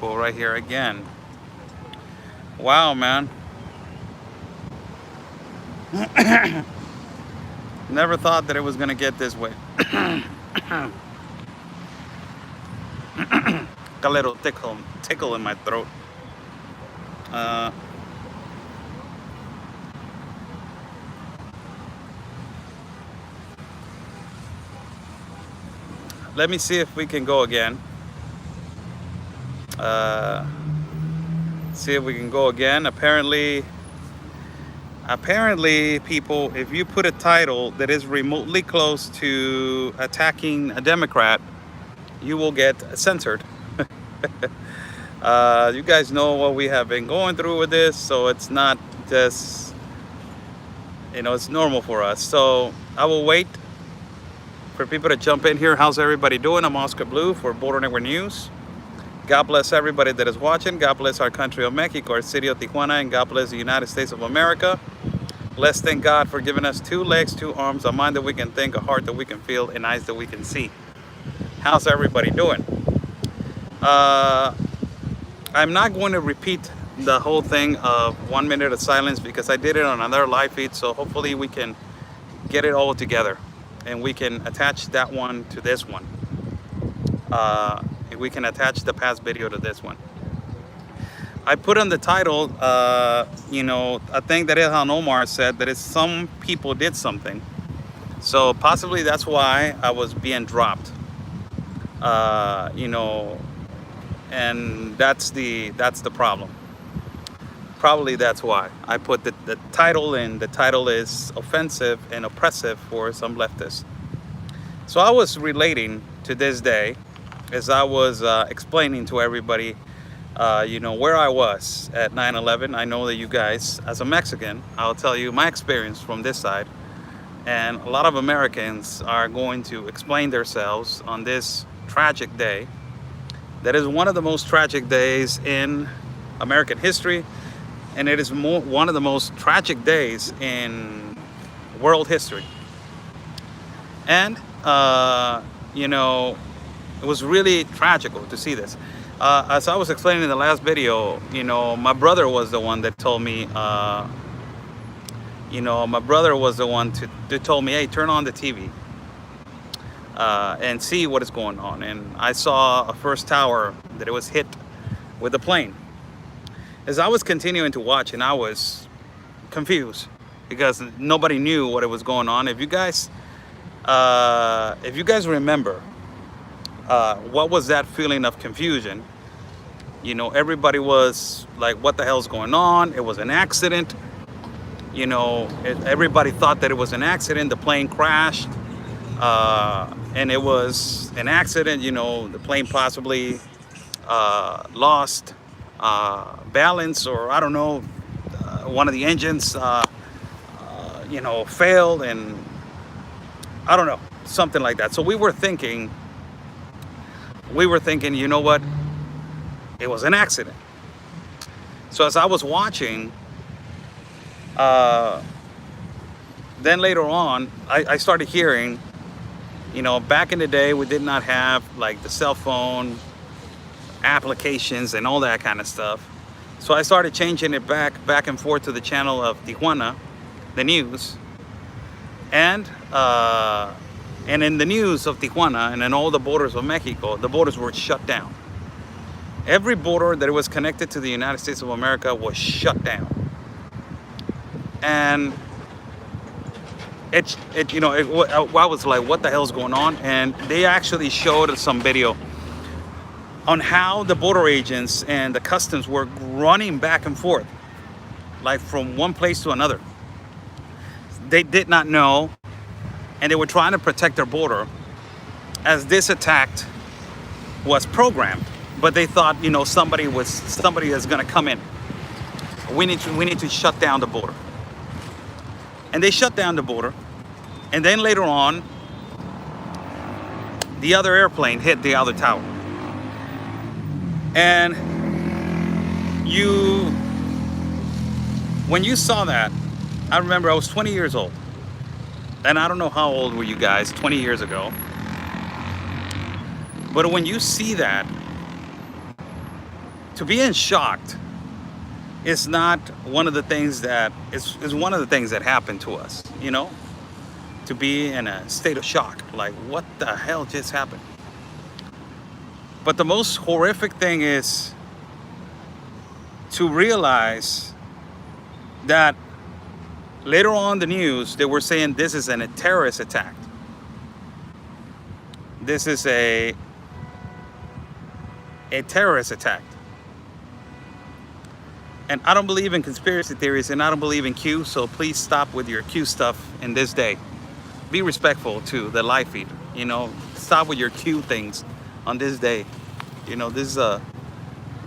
Right here again. Wow, man. Never thought that it was gonna get this way. Got a little tickle in my throat. Let me see if we can go again. See if we can go again. Apparently, people, if you put a title that is remotely close to attacking a Democrat, you will get censored. You guys know what we have been going through with this, so it's not just, it's normal for us. So I will wait for people to jump in here. How's everybody doing? I'm Oscar Blue for Border Network News. God bless everybody that is watching. God bless our country of Mexico, our city of Tijuana, and God bless the United States of America. Let's thank God for giving us 2 legs, 2 arms, a mind that we can think, a heart that we can feel, and eyes that we can see. How's everybody doing? I'm not going to repeat the whole thing of 1 minute of silence because I did it on another live feed, so hopefully we can get it all together and we can attach that one to this one. We can attach the past video to this one. I put on the title, a thing that Ilhan Omar said, that is some people did something. So possibly that's why I was being dropped. And that's the problem. Probably that's why I put the title in. The title is offensive and oppressive for some leftists. So I was relating to this day as I was explaining to everybody, where I was at 9/11. I know that you guys, as a Mexican, I'll tell you my experience from this side. And a lot of Americans are going to explain themselves on this tragic day. That is one of the most tragic days in American history. And it is one of the most tragic days in world history. And, it was really tragical to see this. As I was explaining in the last video, my brother was the one that told me, my brother was the one that told me, hey, turn on the TV and see what is going on. And I saw a first tower that it was hit with a plane. As I was continuing to watch, and I was confused because nobody knew what it was going on. If you guys remember, what was that feeling of confusion? Everybody was like, what the hell's going on? It was an accident. Everybody thought that it was an accident. The plane crashed, and it was an accident. The plane possibly lost balance, or I don't know, one of the engines, failed, and I don't know, something like that. So we were thinking, you know what? It was an accident. So as I was watching, then later on, I started hearing, back in the day, we did not have like the cell phone applications and all that kind of stuff. So I started changing it back and forth to the channel of Tijuana, the news. And in the news of Tijuana and in all the borders of Mexico, the borders were shut down. Every border that was connected to the United States of America was shut down. And I was like, what the hell's going on? And they actually showed some video on how the border agents and the customs were running back and forth, like from one place to another. They did not know, and they were trying to protect their border as this attack was programmed. But they thought, somebody is going to come in. We need to shut down the border. And they shut down the border. And then later on, the other airplane hit the other tower. And when you saw that, I remember I was 20 years old. And I don't know how old were you guys 20 years ago. But when you see that, to be in shocked is not one of the things that is one of the things that happen to us, you know, to be in a state of shock, like what the hell just happened. But the most horrific thing is to realize that later on the news, they were saying this is a terrorist attack. This is a terrorist attack. And I don't believe in conspiracy theories, and I don't believe in Q, so please stop with your Q stuff in this day. Be respectful to the live feed, you know, stop with your Q things on this day. You know, this is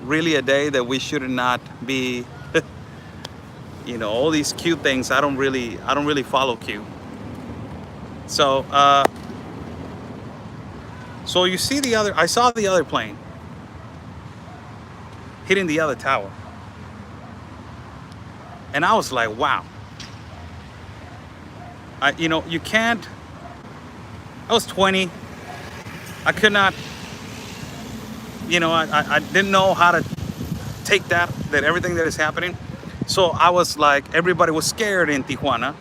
really a day that we should not be, you know, all these Q things, I don't really follow Q. So, so you see I saw the other plane hitting the other tower. And I was like, wow. You know, you can't, I was 20. I could not, you know, I didn't know how to take that everything that is happening. So I was like, everybody was scared in Tijuana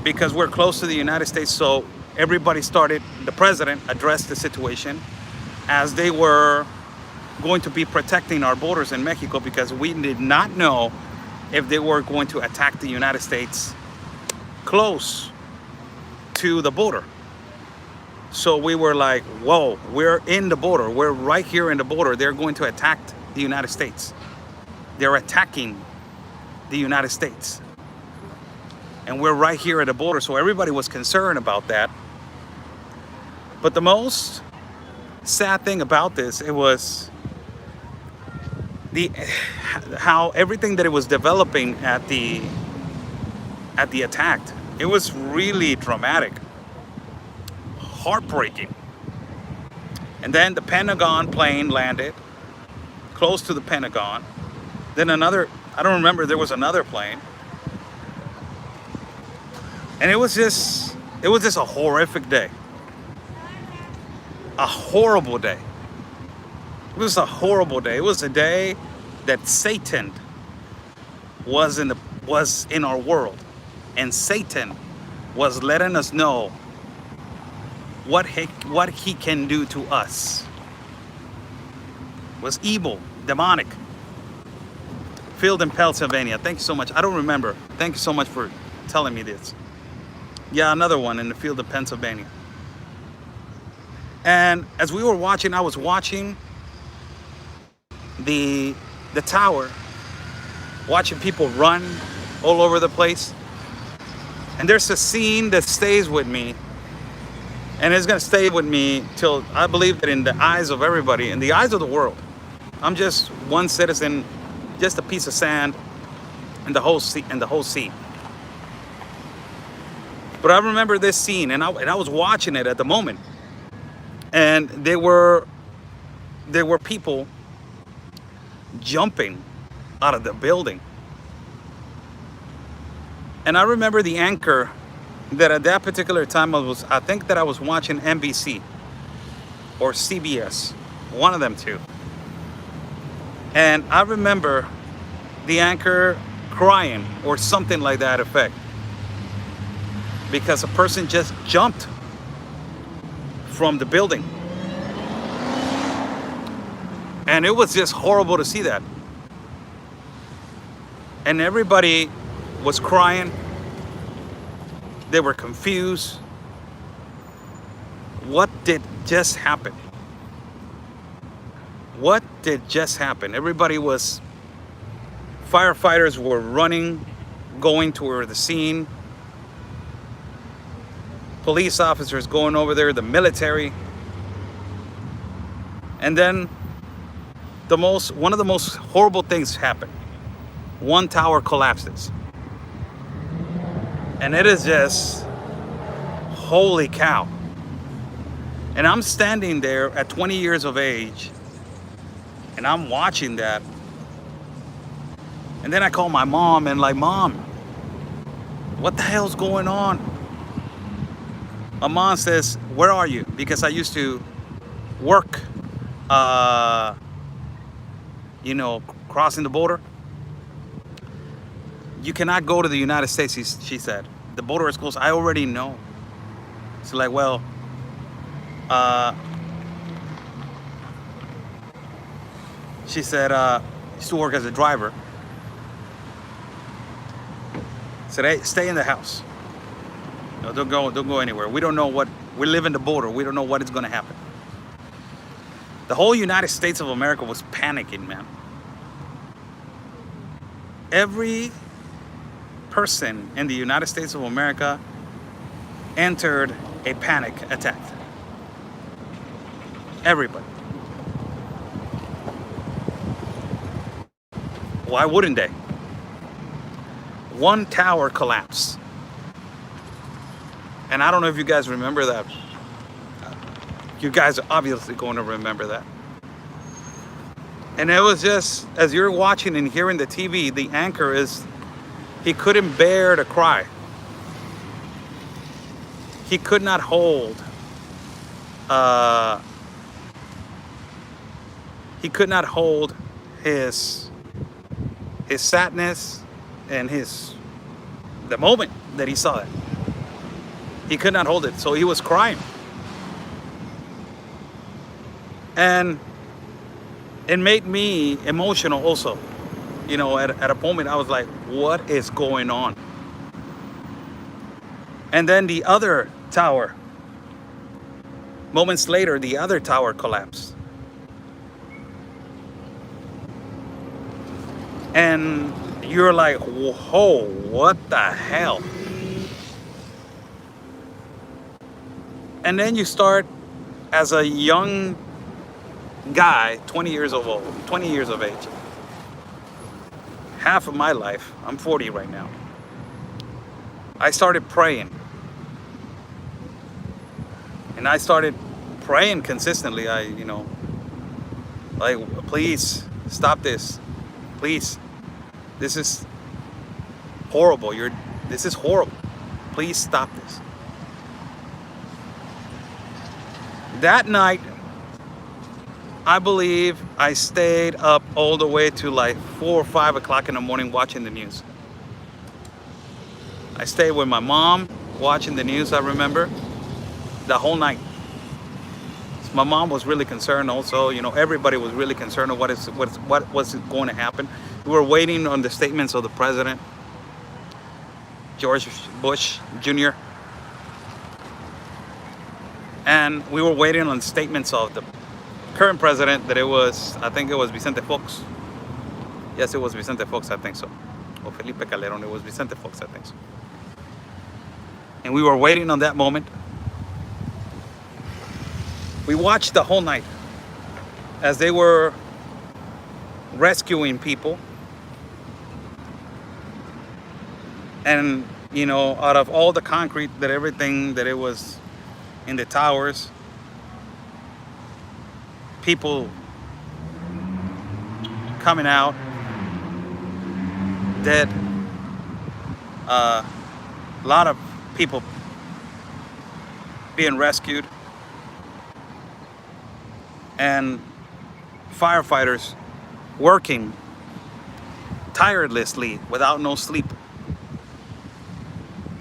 because we're close to the United States. So everybody started, the president addressed the situation as they were going to be protecting our borders in Mexico, because we did not know if they were going to attack the United States close to the border. So we were like, whoa, we're in the border. We're right here in the border. They're going to attack the United States. They're attacking the United States. And we're right here at the border. So everybody was concerned about that. But the most sad thing about this, it was how everything that it was developing at the attack. It was really dramatic, heartbreaking. And then the Pentagon plane landed close to the Pentagon. Then another, I don't remember, there was another plane. And it was just a horrific day. A horrible day. It was a horrible day. It was a day that Satan was in our world. And Satan was letting us know what he can do to us. It was evil, demonic. Field in Pennsylvania. Thank you so much. I don't remember. Thank you so much for telling me this. Yeah, another one in the field of Pennsylvania. And as we were watching, I was watching the tower, watching people run all over the place. And there's a scene that stays with me, and it's gonna stay with me till I believe that in the eyes of everybody, in the eyes of the world, I'm just one citizen, just a piece of sand in the whole sea. But I remember this scene, and I was watching it at the moment, and there were people jumping out of the building. And I remember the anchor that at that particular time I think that I was watching NBC or CBS, one of them two. And I remember the anchor crying or something like that effect, because a person just jumped from the building. And it was just horrible to see that. And everybody was crying. They were confused. What did just happen? What did just happen? Firefighters were running, going toward the scene. Police officers going over there, the military. And then one of the most horrible things happened. One tower collapses. And it is just, holy cow. And I'm standing there at 20 years of age, and I'm watching that. And then I call my mom and like, Mom, what the hell's going on? My mom says, where are you? Because I used to work you know, crossing the border. You cannot go to the United States, she said. The border is closed. I already know. It's like, well, she said, used to work as a driver. Said, hey, stay in the house. No, don't go anywhere. We don't know what, we live in the border. We don't know what is going to happen. The whole United States of America was panicking, man. Every person in the United States of America entered a panic attack. Everybody. Why wouldn't they? One tower collapsed. And I don't know if you guys remember that. You guys are obviously going to remember that. And it was just, as you're watching and hearing the TV, the anchor is, he couldn't bear to cry. He could not hold, he could not hold his sadness and the moment that he saw it. He could not hold it, so he was crying. And it made me emotional also. You know, at a moment I was like, what is going on? And then the other tower, moments later, the other tower collapsed. And you're like, whoa, what the hell? And then you start, as a young guy, 20 years of age, half of my life, I'm 40 right now, I started praying. And I started praying consistently. You know, like, please stop this. Please. This is horrible. This is horrible. Please stop this. That night, I believe I stayed up all the way to like 4 or 5 o'clock in the morning watching the news. I stayed with my mom watching the news, I remember, the whole night. So my mom was really concerned also. You know, everybody was really concerned of what was going to happen. We were waiting on the statements of the president, George Bush Jr. And we were waiting on statements of the current president, that I think it was Vicente Fox. Yes, it was Vicente Fox, I think so. Or Felipe Calderon, it was Vicente Fox, I think so. And we were waiting on that moment. We watched the whole night as they were rescuing people. And, you know, out of all the concrete, that everything that it was in the towers, people coming out dead, a lot of people being rescued, and firefighters working tirelessly without no sleep.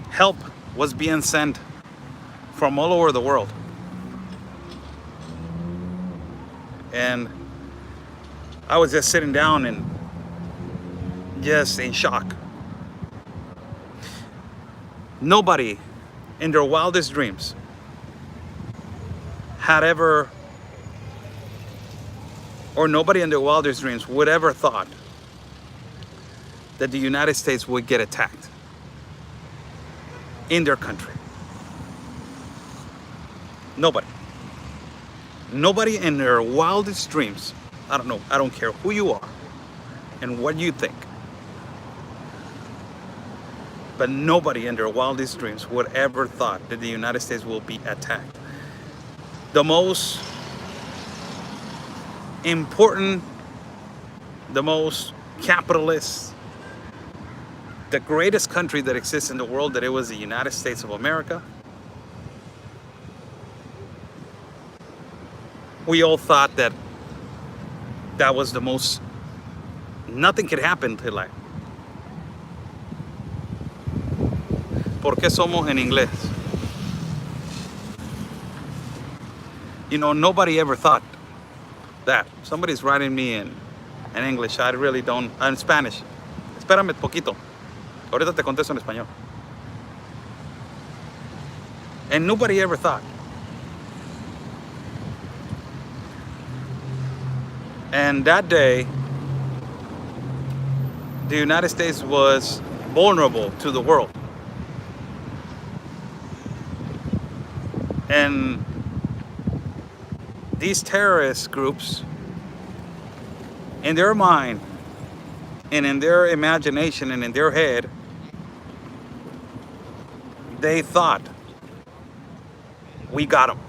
Help was being sent from all over the world. And I was just sitting down and just in shock. Nobody in their wildest dreams had ever, or nobody in their wildest dreams would ever thought that the United States would get attacked in their country. Nobody. Nobody in their wildest dreams, I don't know, I don't care who you are and what you think, but nobody in their wildest dreams would ever thought that the United States will be attacked. The most important, the most capitalist, the greatest country that exists in the world, that it was the United States of America. We all thought that that was the most nothing could happen till like. ¿Por qué somos en inglés? You know, nobody ever thought that. Somebody's writing me in English. I really don't. In Spanish. Espérame poquito. Ahorita te contesto en español. And nobody ever thought. And that day, the United States was vulnerable to the world. And these terrorist groups, in their mind and in their imagination and in their head, they thought, we got them.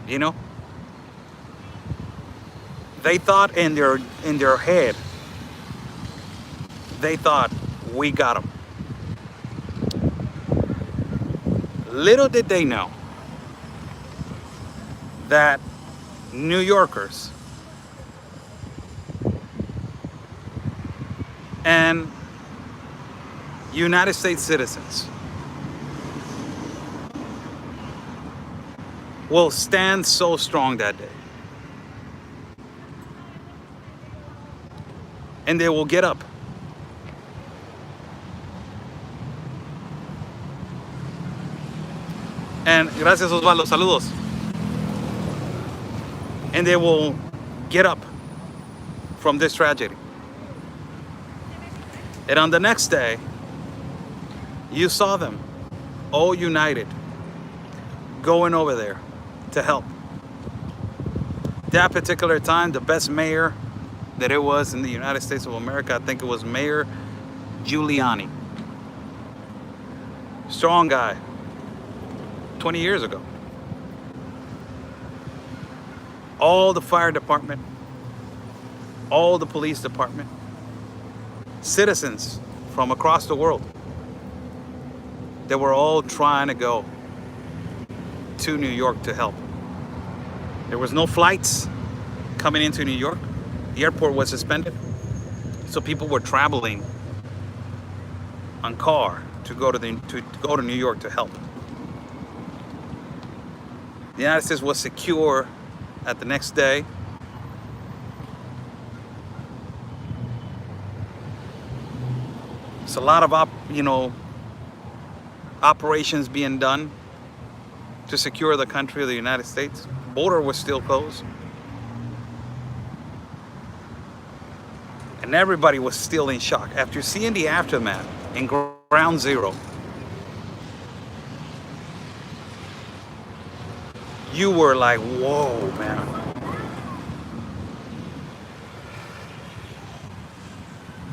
You know? They thought in their head, they thought, we got them. Little did they know that New Yorkers and United States citizens will stand so strong that day. And they will get up. And gracias Osvaldo, saludos. And they will get up from this tragedy. And on the next day, you saw them all united, going over there to help. That particular time, the best mayor that it was in the United States of America, I think it was Mayor Giuliani. Strong guy, 20 years ago. All the fire department, all the police department, citizens from across the world, they were all trying to go to New York to help. There was no flights coming into New York. The airport was suspended. So people were traveling on car to go to New York to help. The United States was secure at the next day. It's a lot of operations being done to secure the country of the United States. Border was still closed. And everybody was still in shock. After seeing the aftermath in ground zero, you were like, whoa, man.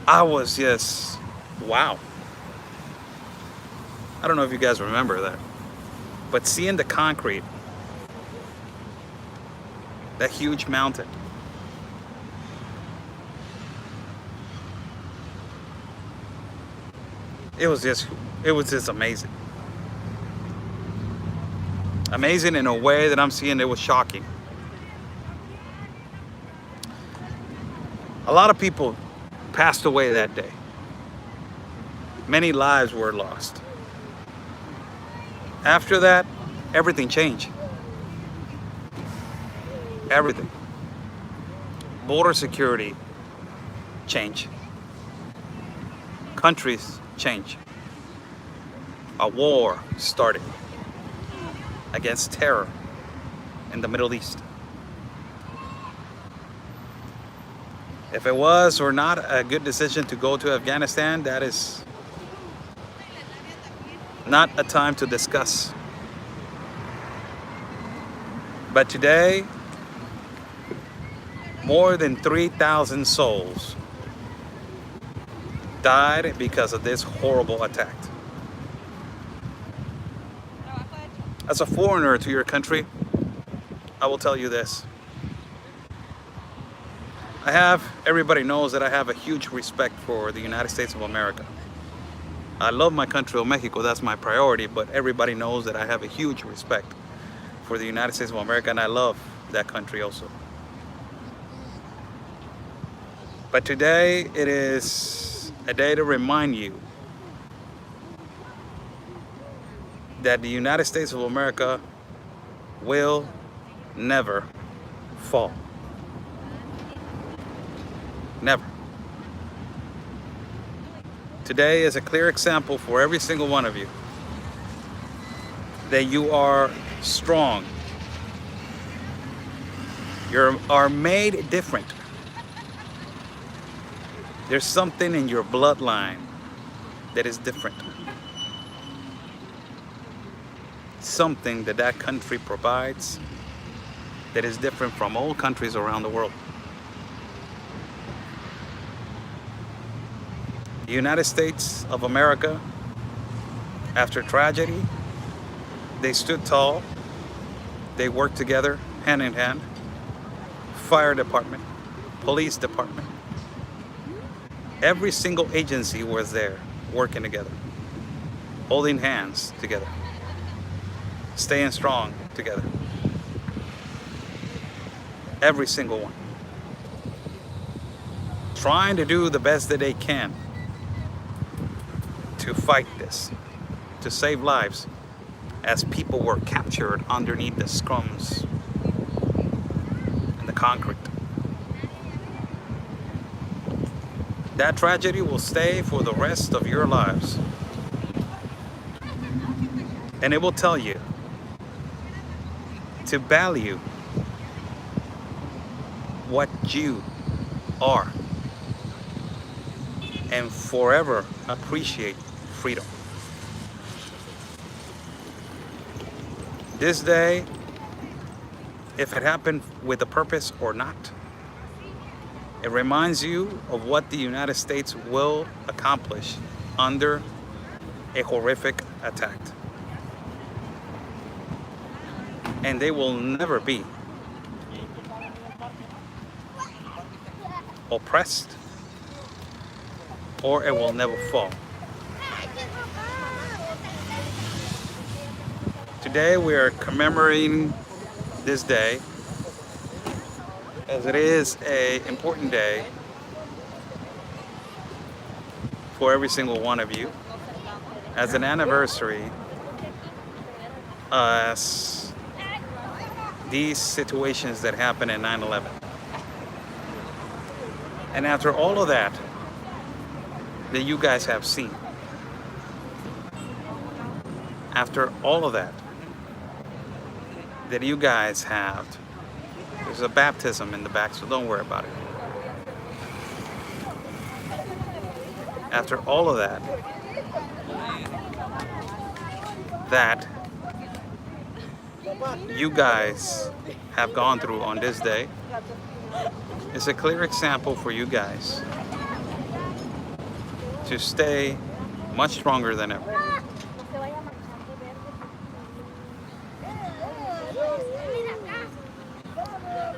I was just, wow. I don't know if you guys remember that, but seeing the concrete, that huge mountain, it was just amazing. Amazing in a way that I'm seeing it was shocking. A lot of people passed away that day. Many lives were lost. After that, everything changed. Everything. Border security changed. Countries changed. A war started against terror in the Middle East. If it was or not a good decision to go to Afghanistan, that is not a time to discuss. But today, more than 3,000 souls died because of this horrible attack. As a foreigner to your country, I will tell you this. Everybody knows that I have a huge respect for the United States of America. I love my country of Mexico, that's my priority, but everybody knows that I have a huge respect for the United States of America, and I love that country also. But today it is a day to remind you that the United States of America will never fall. Never. Today is a clear example for every single one of you that you are strong. You are made different. There's something in your bloodline that is different. Something that that country provides that is different from all countries around the world. The United States of America, after tragedy, they stood tall. They worked together, hand in hand. Fire department, police department. Every single agency was there working together, holding hands together, staying strong together. Every single one. Trying to do the best that they can to fight this, to save lives as people were captured underneath the scrums and the concrete. That tragedy will stay for the rest of your lives. And it will tell you to value what you are and forever appreciate freedom. This day, if it happened with a purpose or not, it reminds you of what the United States will accomplish under a horrific attack. And they will never be oppressed, or it will never fall. Today we are commemorating this day as it is an important day for every single one of you, as an anniversary as these situations that happened in 9/11. And after all of that you guys have seen, after all of that you guys have, there's a baptism in the back, so don't worry about it. After all of that you guys have gone through on this day, it's a clear example for you guys to stay much stronger than ever.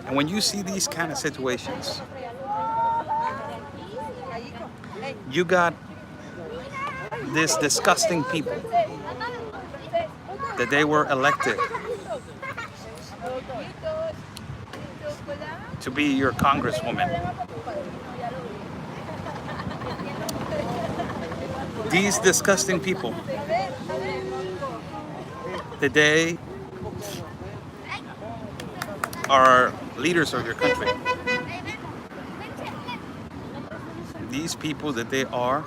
And when you see these kind of situations, you got this disgusting people that they were elected to be your congresswoman. These disgusting people that they are leaders of your country. These people that they are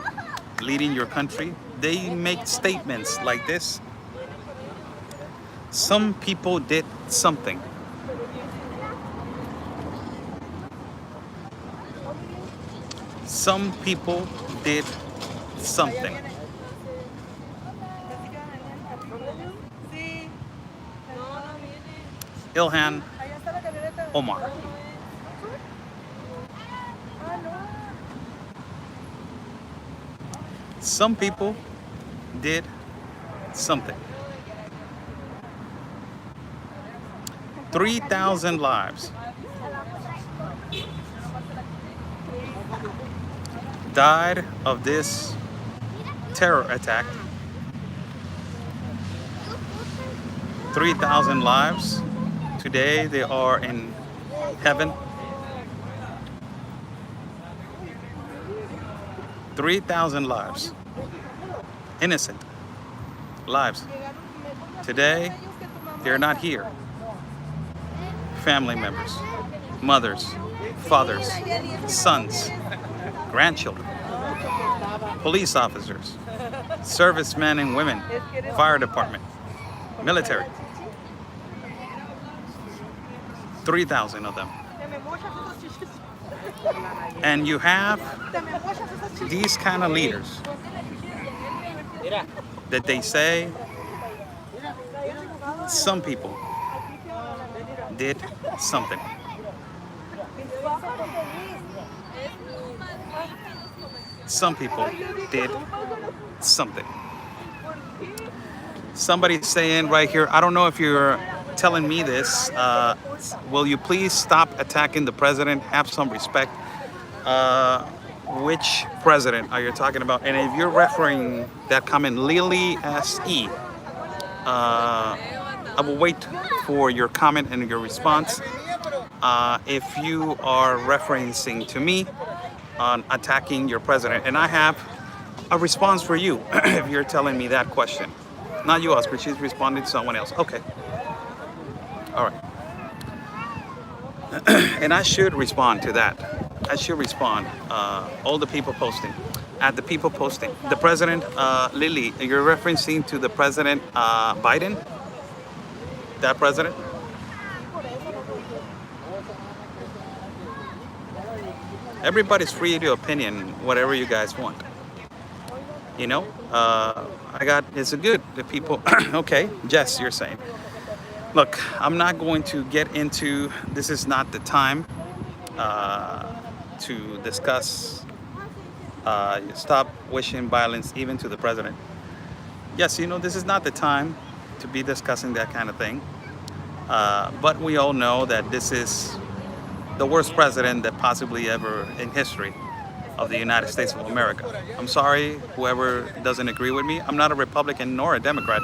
leading your country, they make statements like this. Some people did something. Some people did something. Ilhan Omar. Some people did something. 3,000 lives died of this terror attack. 3,000 lives. Today they are in heaven. 3,000 lives, innocent lives. Today, they're not here. Family members, mothers, fathers, sons, grandchildren, police officers, servicemen and women, fire department, military. 3,000 of them. And you have these kind of leaders that they say some people did something. Some people did something. Somebody's saying right here, I don't know if you're telling me this, will you please stop attacking the president? Have some respect. Which president are you talking about? And if you're referring that comment, Lily S.E., I will wait for your comment and your response. If you are referencing to me on attacking your president, and I have a response for you if you're telling me that question. Not you, Oscar, she's responding to someone else. Okay. All right. And I should respond to that. I should respond. All the people posting. At the people posting. The president, Lily, you're referencing to the president Biden? That president? Everybody's free to opinion whatever you guys want. You know, it's a good, the people, okay, Jess, you're saying. Look, I'm not going to get into, this is not the time to discuss, stop wishing violence even to the president. Yes, you know, this is not the time to be discussing that kind of thing. But we all know that this is the worst president that possibly ever in history of the United States of America. I'm sorry, whoever doesn't agree with me. I'm not a Republican nor a Democrat.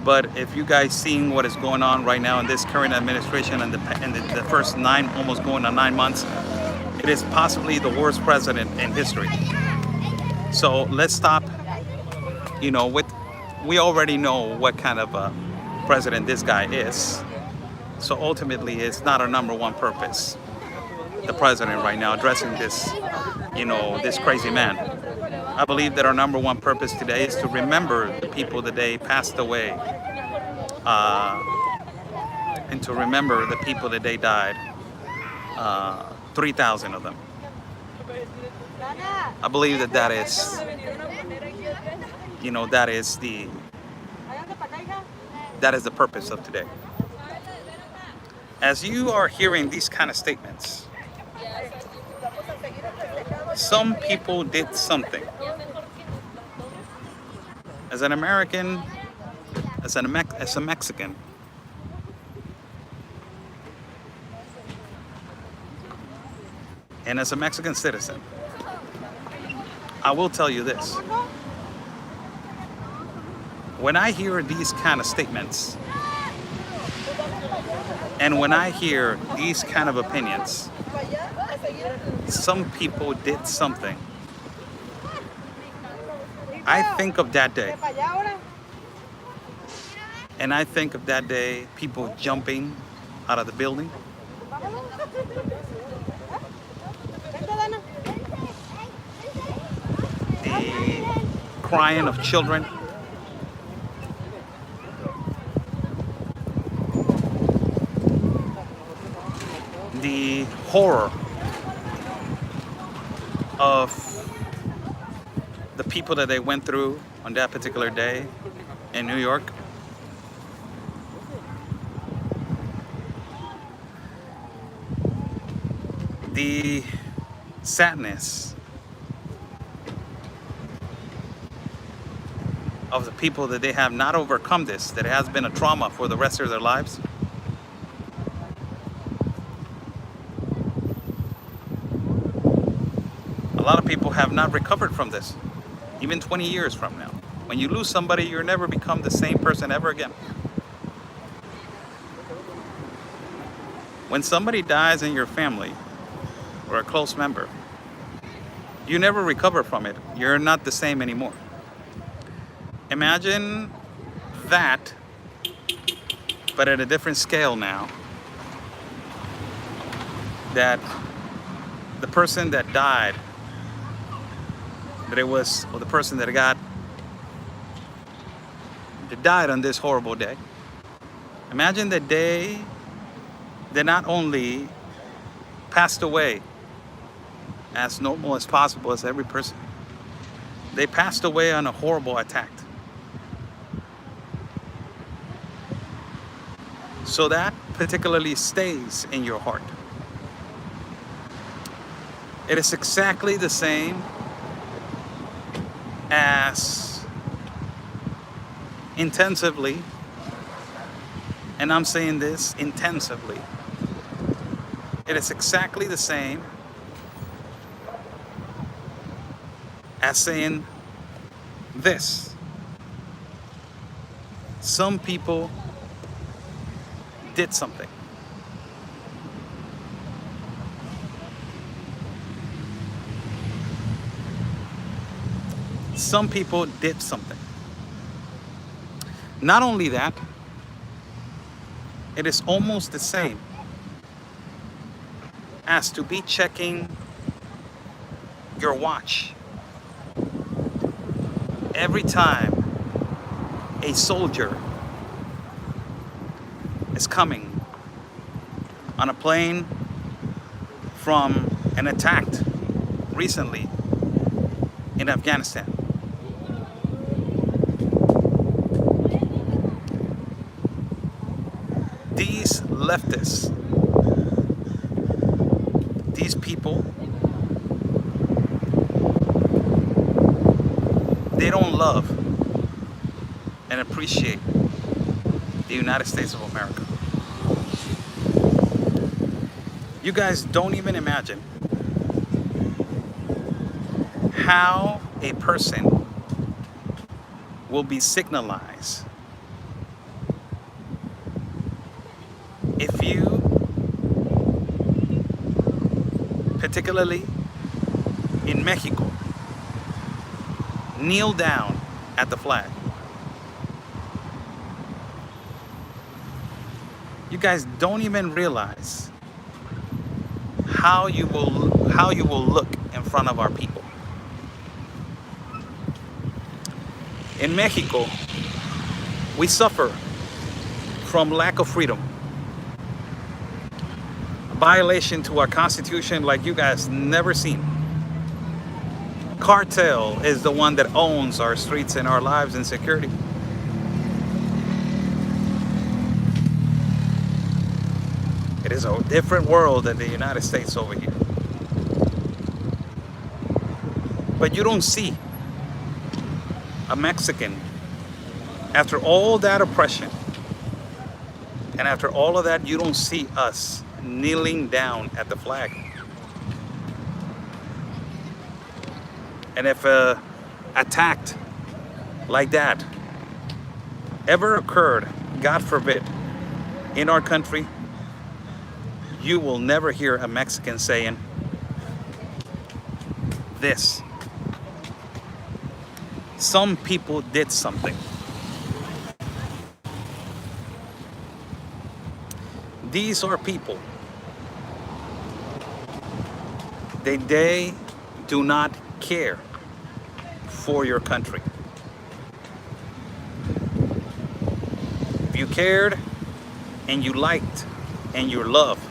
But if you guys seeing what is going on right now in this current administration and the first almost going on 9 months, it is possibly the worst president in history. So let's stop, you know, we already know what kind of a president this guy is. So ultimately, it's not our number one purpose, the president right now addressing this, you know, this crazy man. I believe that our number one purpose today is to remember the people that they passed away, and to remember the people that they died, 3,000 of them. I believe that is, you know, that is the purpose of today. As you are hearing these kind of statements, some people did something. As an American, as a Mexican, and as a Mexican citizen, I will tell you this. When I hear these kind of statements, and when I hear these kind of opinions, some people did something, I think of that day. And I think of that day, people jumping out of the building. The crying of children. The horror of the people that they went through on that particular day in New York. The sadness of the people that they have not overcome this, that it has been a trauma for the rest of their lives. A lot of people have not recovered from this, even 20 years from now. When you lose somebody, you'll never become the same person ever again. When somebody dies in your family or a close member, you never recover from it. You're not the same anymore. Imagine that, but at a different scale now. That the person that died, or the person that died on this horrible day. Imagine that they not only passed away as normal as possible as every person, they passed away on a horrible attack. So that particularly stays in your heart. It is exactly the same as intensively, and I'm saying this intensively, it is exactly the same as saying this. Some people did something. Some people did something. Not only that, it is almost the same as to be checking your watch every time a soldier is coming on a plane from an attack recently in Afghanistan. These leftists, these people, they don't love and appreciate the United States of America. You guys don't even imagine how a person will be signalized if you, particularly in Mexico, kneel down at the flag. You guys don't even realize how you will look in front of our people. In Mexico, we suffer from lack of freedom. Violation to our Constitution like you guys never seen. Cartel is the one that owns our streets and our lives and security. It is a different world than the United States over here. But you don't see a Mexican, after all that oppression, and after all of that, you don't see us kneeling down at the flag. And if a attack like that ever occurred, God forbid, in our country, you will never hear a Mexican saying this. Some people did something. These are people. They do not care for your country. If you cared and you liked and you loved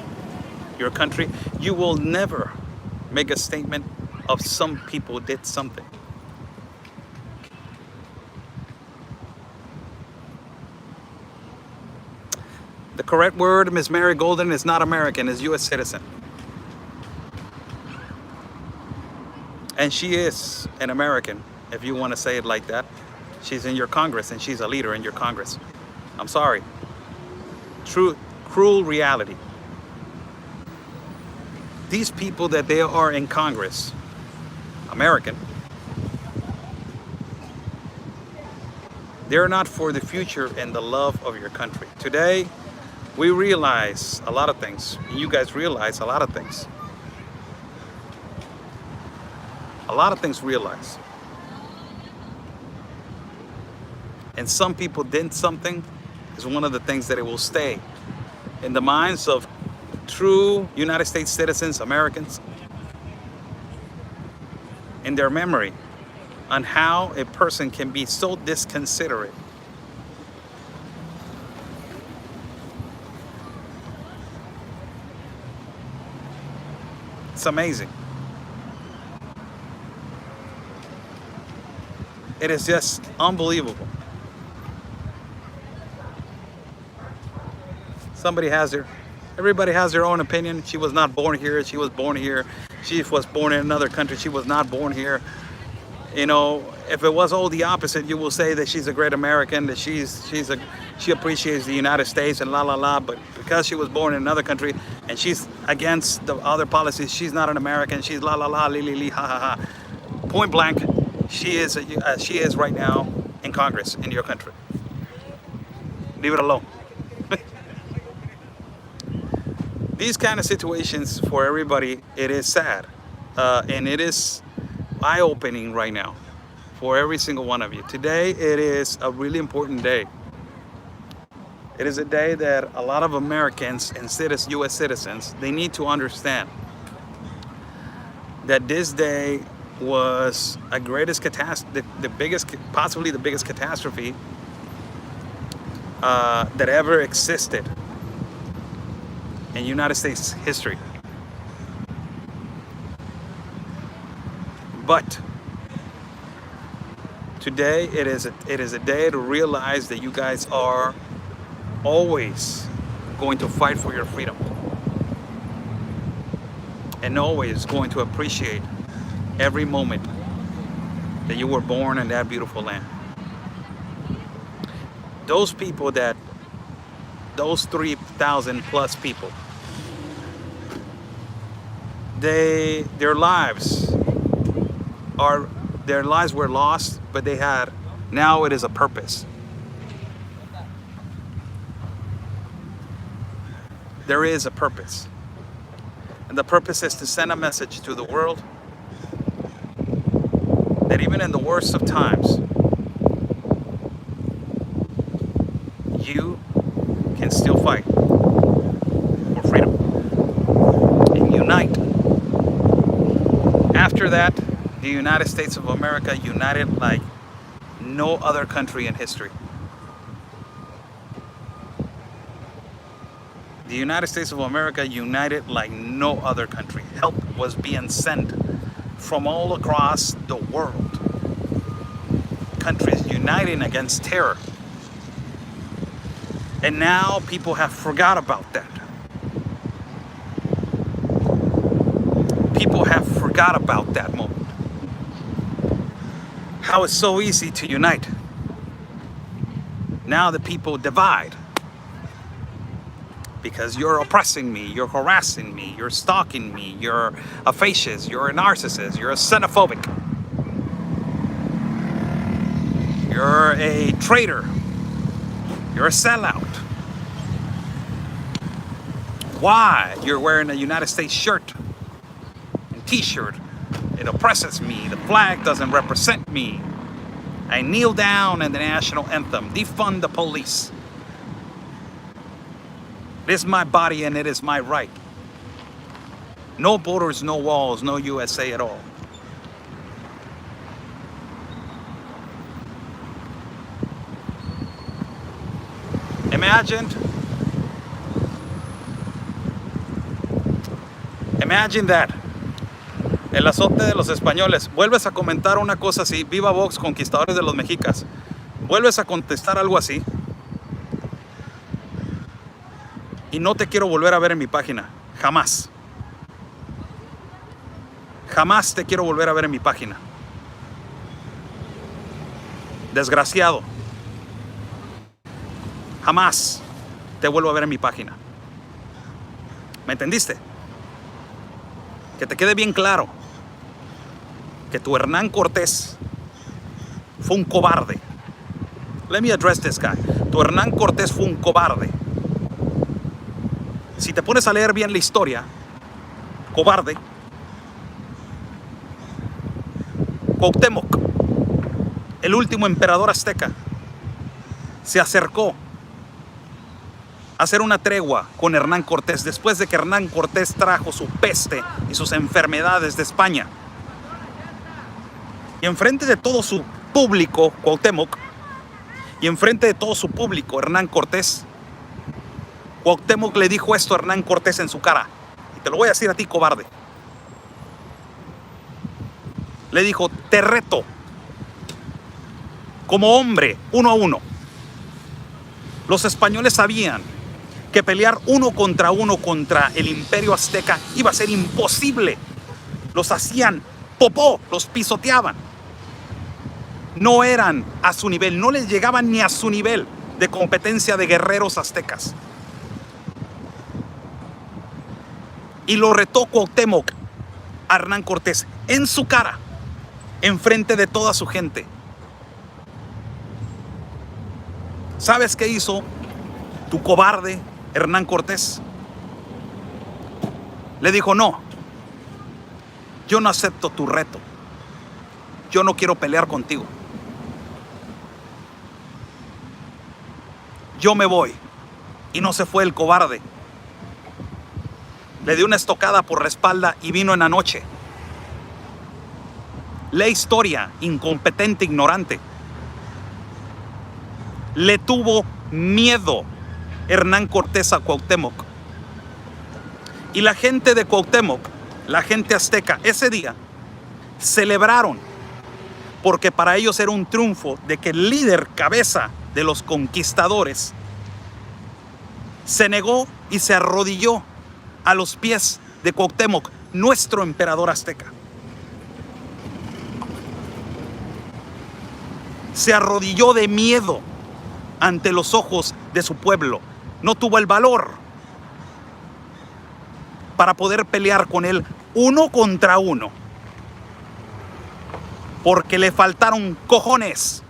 your country, you will never make a statement of some people did something. The correct word, Miss Mary Golden, is not American, is U.S. citizen. And she is an American, if you want to say it like that. She's in your Congress and she's a leader in your Congress. I'm sorry. Cruel reality. These people that they are in Congress, American, they're not for the future and the love of your country. Today, we realize a lot of things. You guys realize a lot of things. A lot of things realized. And some people did something is one of the things that it will stay in the minds of true United States citizens, Americans, in their memory on how a person can be so disconsiderate. It's amazing. It is just unbelievable. Everybody has their own opinion. She was not born here. She was born here. She was born in another country. She was not born here. You know, if it was all the opposite, you will say that she's a great American, that she appreciates the United States and la la la. But because she was born in another country and she's against the other policies, she's not an American. She's la la la, li li li, ha ha ha. Point blank, she is right now in Congress in your country. Leave it alone. These kind of situations for everybody, it is sad, and it is eye-opening right now for every single one of you. Today, it is a really important day. It is a day that a lot of Americans and U.S. citizens, they need to understand that this day was a greatest catastrophe, possibly the biggest catastrophe that ever existed in United States history. But today it is a day to realize that you guys are always going to fight for your freedom and always going to appreciate every moment that you were born in that beautiful land. Those 3,000 plus people, their lives were lost, but now it is a purpose. There is a purpose. And the purpose is to send a message to the world that even in the worst of times, you can still fight for freedom and unite. After that, the United States of America united like no other country in history. The United States of America united like no other country. Help was being sent from all across the world. Countries uniting against terror. And now people have forgot about that. People have forgot about that moment. How it's so easy to unite. Now the people divide. Because you're oppressing me, you're harassing me, you're stalking me, you're a fascist, you're a narcissist, you're a xenophobic. You're a traitor. You're a sellout. Why? You're wearing a United States shirt and t-shirt. It oppresses me. The flag doesn't represent me. I kneel down in the national anthem. Defund the police. It is my body and it is my right. No borders, no walls, no USA at all. Imagine that. El azote de los españoles. Vuelves a comentar una cosa así. Viva Vox, conquistadores de los mexicas. Vuelves a contestar algo así. Y no te quiero volver a ver en mi página. Jamás. Jamás te quiero volver a ver en mi página. Desgraciado. Jamás te vuelvo a ver en mi página. ¿Me entendiste? Que te quede bien claro que tu Hernán Cortés fue un cobarde. Let me address this guy. Tu Hernán Cortés fue un cobarde. Si te pones a leer bien la historia, cobarde, Cuauhtémoc, el último emperador azteca, se acercó a hacer una tregua con Hernán Cortés después de que Hernán Cortés trajo su peste y sus enfermedades de España. Y enfrente de todo su público, Cuauhtémoc, y enfrente de todo su público, Hernán Cortés, Cuauhtémoc le dijo esto a Hernán Cortés en su cara. Y te lo voy a decir a ti, cobarde. Le dijo: te reto como hombre, 1 a 1. Los españoles sabían que pelear 1 contra 1 contra el imperio azteca iba a ser imposible. Los hacían popó, los pisoteaban. No eran a su nivel, no les llegaban ni a su nivel de competencia de guerreros aztecas. Y lo retó Cuauhtémoc a Hernán Cortés en su cara, enfrente de toda su gente. ¿Sabes qué hizo tu cobarde Hernán Cortés? Le dijo: no, yo no acepto tu reto. Yo no quiero pelear contigo. Yo me voy. Y no se fue el cobarde. Le dio una estocada por la espalda y vino en la noche. Lee historia, incompetente, ignorante. Le tuvo miedo Hernán Cortés a Cuauhtémoc. Y la gente de Cuauhtémoc, la gente azteca, ese día celebraron, porque para ellos era un triunfo de que el líder cabeza de los conquistadores se negó y se arrodilló a los pies de Cuauhtémoc, nuestro emperador azteca. Se arrodilló de miedo ante los ojos de su pueblo. No tuvo el valor para poder pelear con él 1 contra 1, porque le faltaron cojones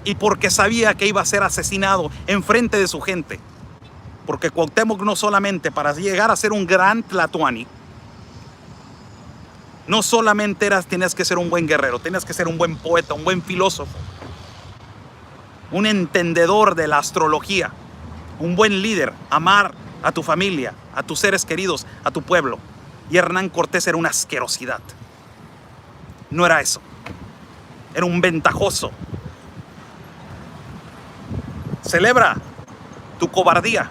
y porque sabía que iba a ser asesinado enfrente de su gente. Porque Cuauhtémoc no solamente, para llegar a ser un gran tlatoani, no solamente tenías que ser un buen guerrero, tenías que ser un buen poeta, un buen filósofo, un entendedor de la astrología, un buen líder, amar a tu familia, a tus seres queridos, a tu pueblo. Y Hernán Cortés era una asquerosidad. No era eso. Era un ventajoso. Celebra tu cobardía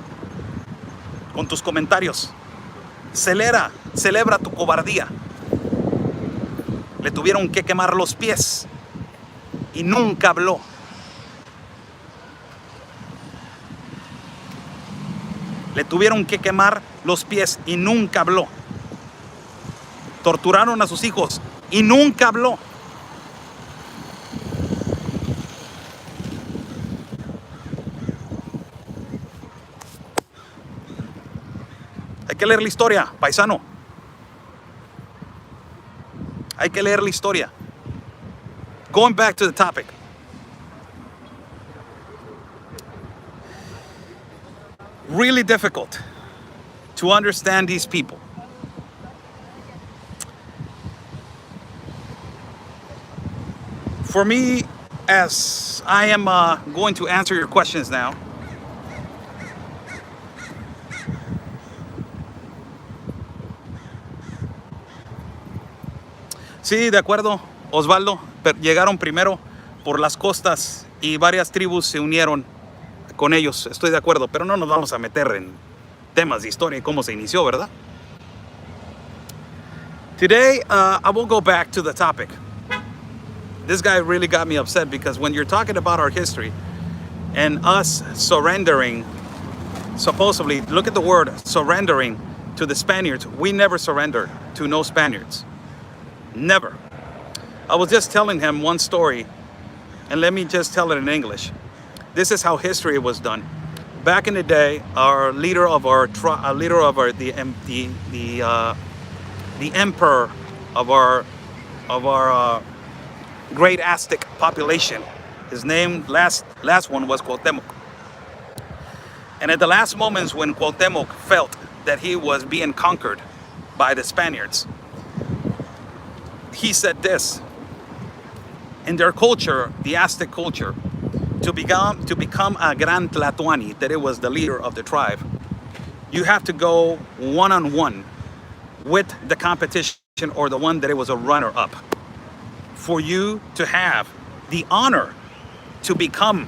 con tus comentarios. Celebra tu cobardía. Le tuvieron que quemar los pies y nunca habló. Le tuvieron que quemar los pies y nunca habló. Torturaron a sus hijos y nunca habló. Hay que leer la historia, paisano. Hay que leer la historia. Going back to the topic. Really difficult to understand these people. For me, as I am going to answer your questions now, sí, de acuerdo, Osvaldo, pero llegaron primero por las costas y varias tribus se unieron con ellos, estoy de acuerdo, pero no nos vamos a meter en temas de historia y cómo se inició, ¿verdad? Today, I will go back to the topic. This guy really got me upset because when you're talking about our history and us surrendering, supposedly, look at the word surrendering to the Spaniards. We never surrendered to no Spaniards. Never. I was just telling him one story, and let me just tell it in English. This is how history was done. Back in the day, our leader of the emperor of our great Aztec population, his name last one was Cuauhtémoc. And at the last moments when Cuauhtémoc felt that he was being conquered by the Spaniards, he said this: in their culture, the Aztec culture, to become a Gran Tlatoani, that it was the leader of the tribe, you have to go one-on-one with the competition or the one that it was a runner-up. For you to have the honor to become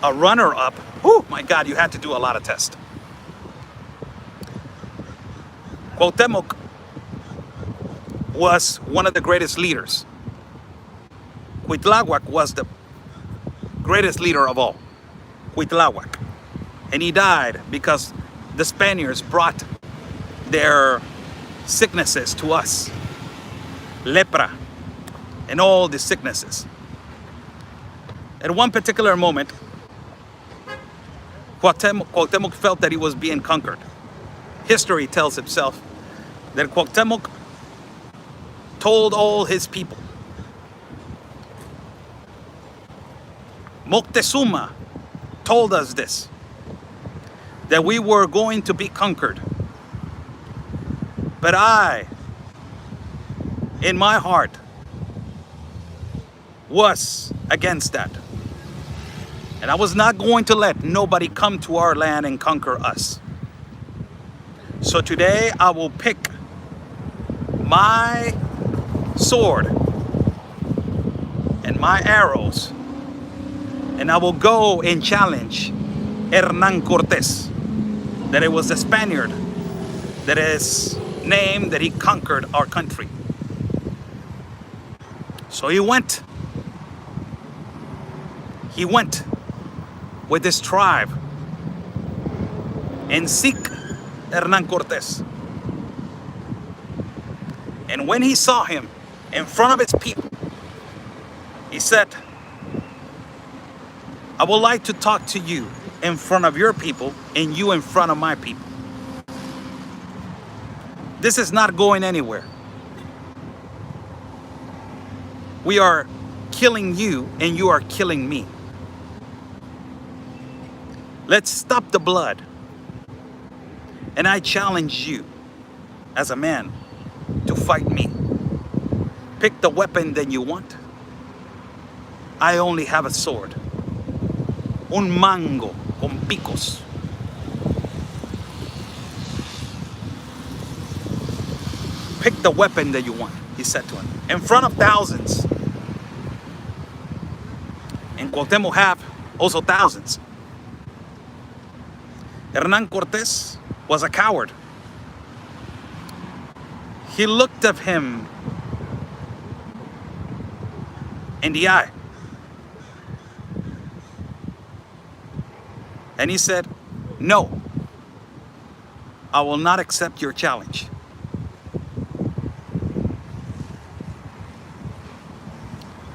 a runner-up, oh my God, you had to do a lot of tests. Cuauhtémoc was one of the greatest leaders. Cuitláhuac was the greatest leader of all, Cuitláhuac. And he died because the Spaniards brought their sicknesses to us. Lepra and all the sicknesses. At one particular moment, Cuauhtémoc felt that he was being conquered. History tells himself that Cuauhtémoc told all his people, Moctezuma told us this, that we were going to be conquered. But I, in my heart, was against that. And I was not going to let nobody come to our land and conquer us. So today I will pick my sword and my arrows, and I will go and challenge Hernán Cortés, that it was the Spaniard that is named that he conquered our country. So he went with his tribe and seek Hernán Cortés. And when he saw him in front of his people, he said, I would like to talk to you in front of your people and you in front of my people. This is not going anywhere. We are killing you and you are killing me. Let's stop the blood. And I challenge you as a man to fight me. Pick the weapon that you want. I only have a sword. Un mango con picos. Pick the weapon that you want, he said to him, in front of thousands. And Cuauhtémoc have also thousands. Hernán Cortés was a coward. He looked at him in the eye. And he said, no, I will not accept your challenge.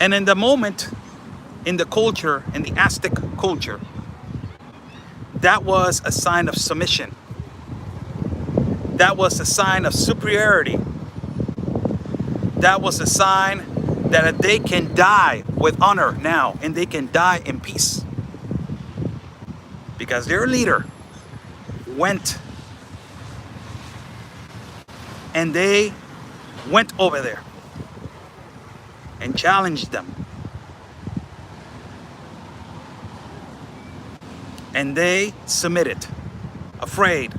And in the moment, in the culture, in the Aztec culture, that was a sign of submission. That was a sign of superiority. That was a sign that they can die with honor now and they can die in peace. Because their leader went and they went over there and challenged them. And they submitted, afraid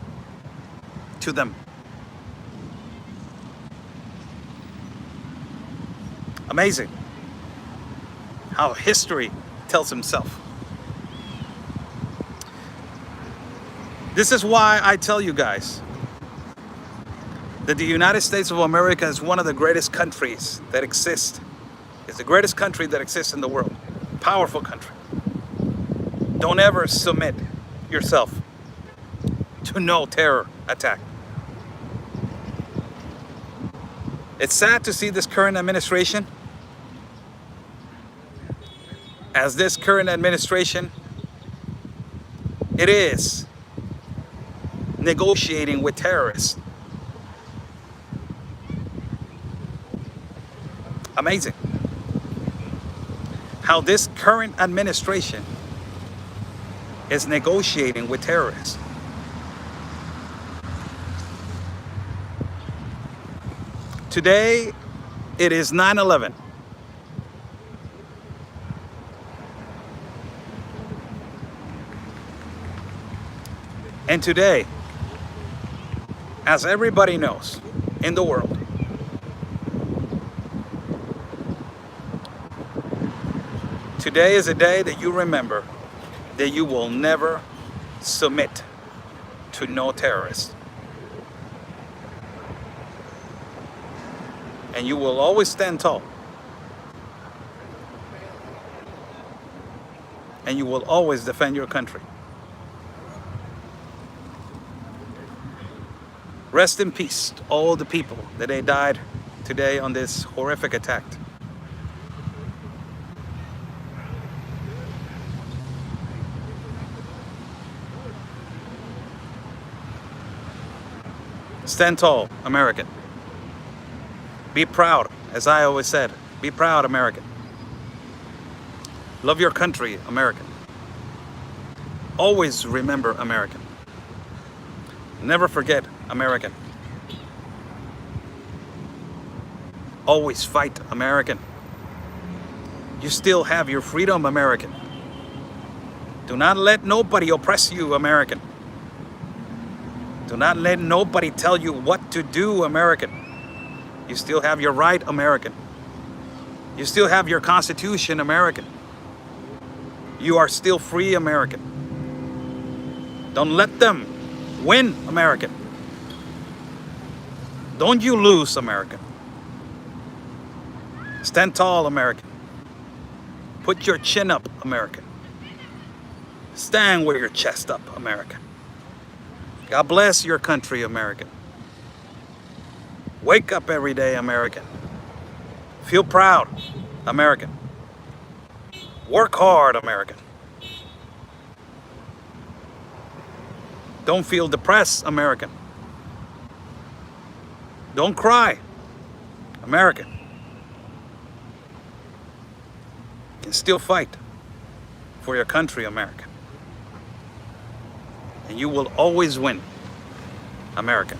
to them. Amazing how history tells himself. This is why I tell you guys that the United States of America is one of the greatest countries that exist. It's the greatest country that exists in the world. Powerful country. Don't ever submit yourself to no terror attack. It's sad to see this current administration, as this current administration, it is negotiating with terrorists. Amazing how this current administration is negotiating with terrorists. Today, It is 9/11. And today, as everybody knows in the world, today is a day that you remember that you will never submit to no terrorist. And you will always stand tall. And you will always defend your country. Rest in peace to all the people that they died today on this horrific attack. Stand tall, American. Be proud, as I always said. Be proud, American. Love your country, American. Always remember American. Never forget American. Always fight, American. You still have your freedom, American. Do not let nobody oppress you, American. Do not let nobody tell you what to do, American. You still have your right, American. You still have your Constitution, American. You are still free, American. Don't let them win, American. Don't you lose, American. Stand tall, American. Put your chin up, American. Stand with your chest up, American. God bless your country, American. Wake up every day, American. Feel proud, American. Work hard, American. Don't feel depressed, American. Don't cry, American. You can still fight for your country, American. And you will always win, American.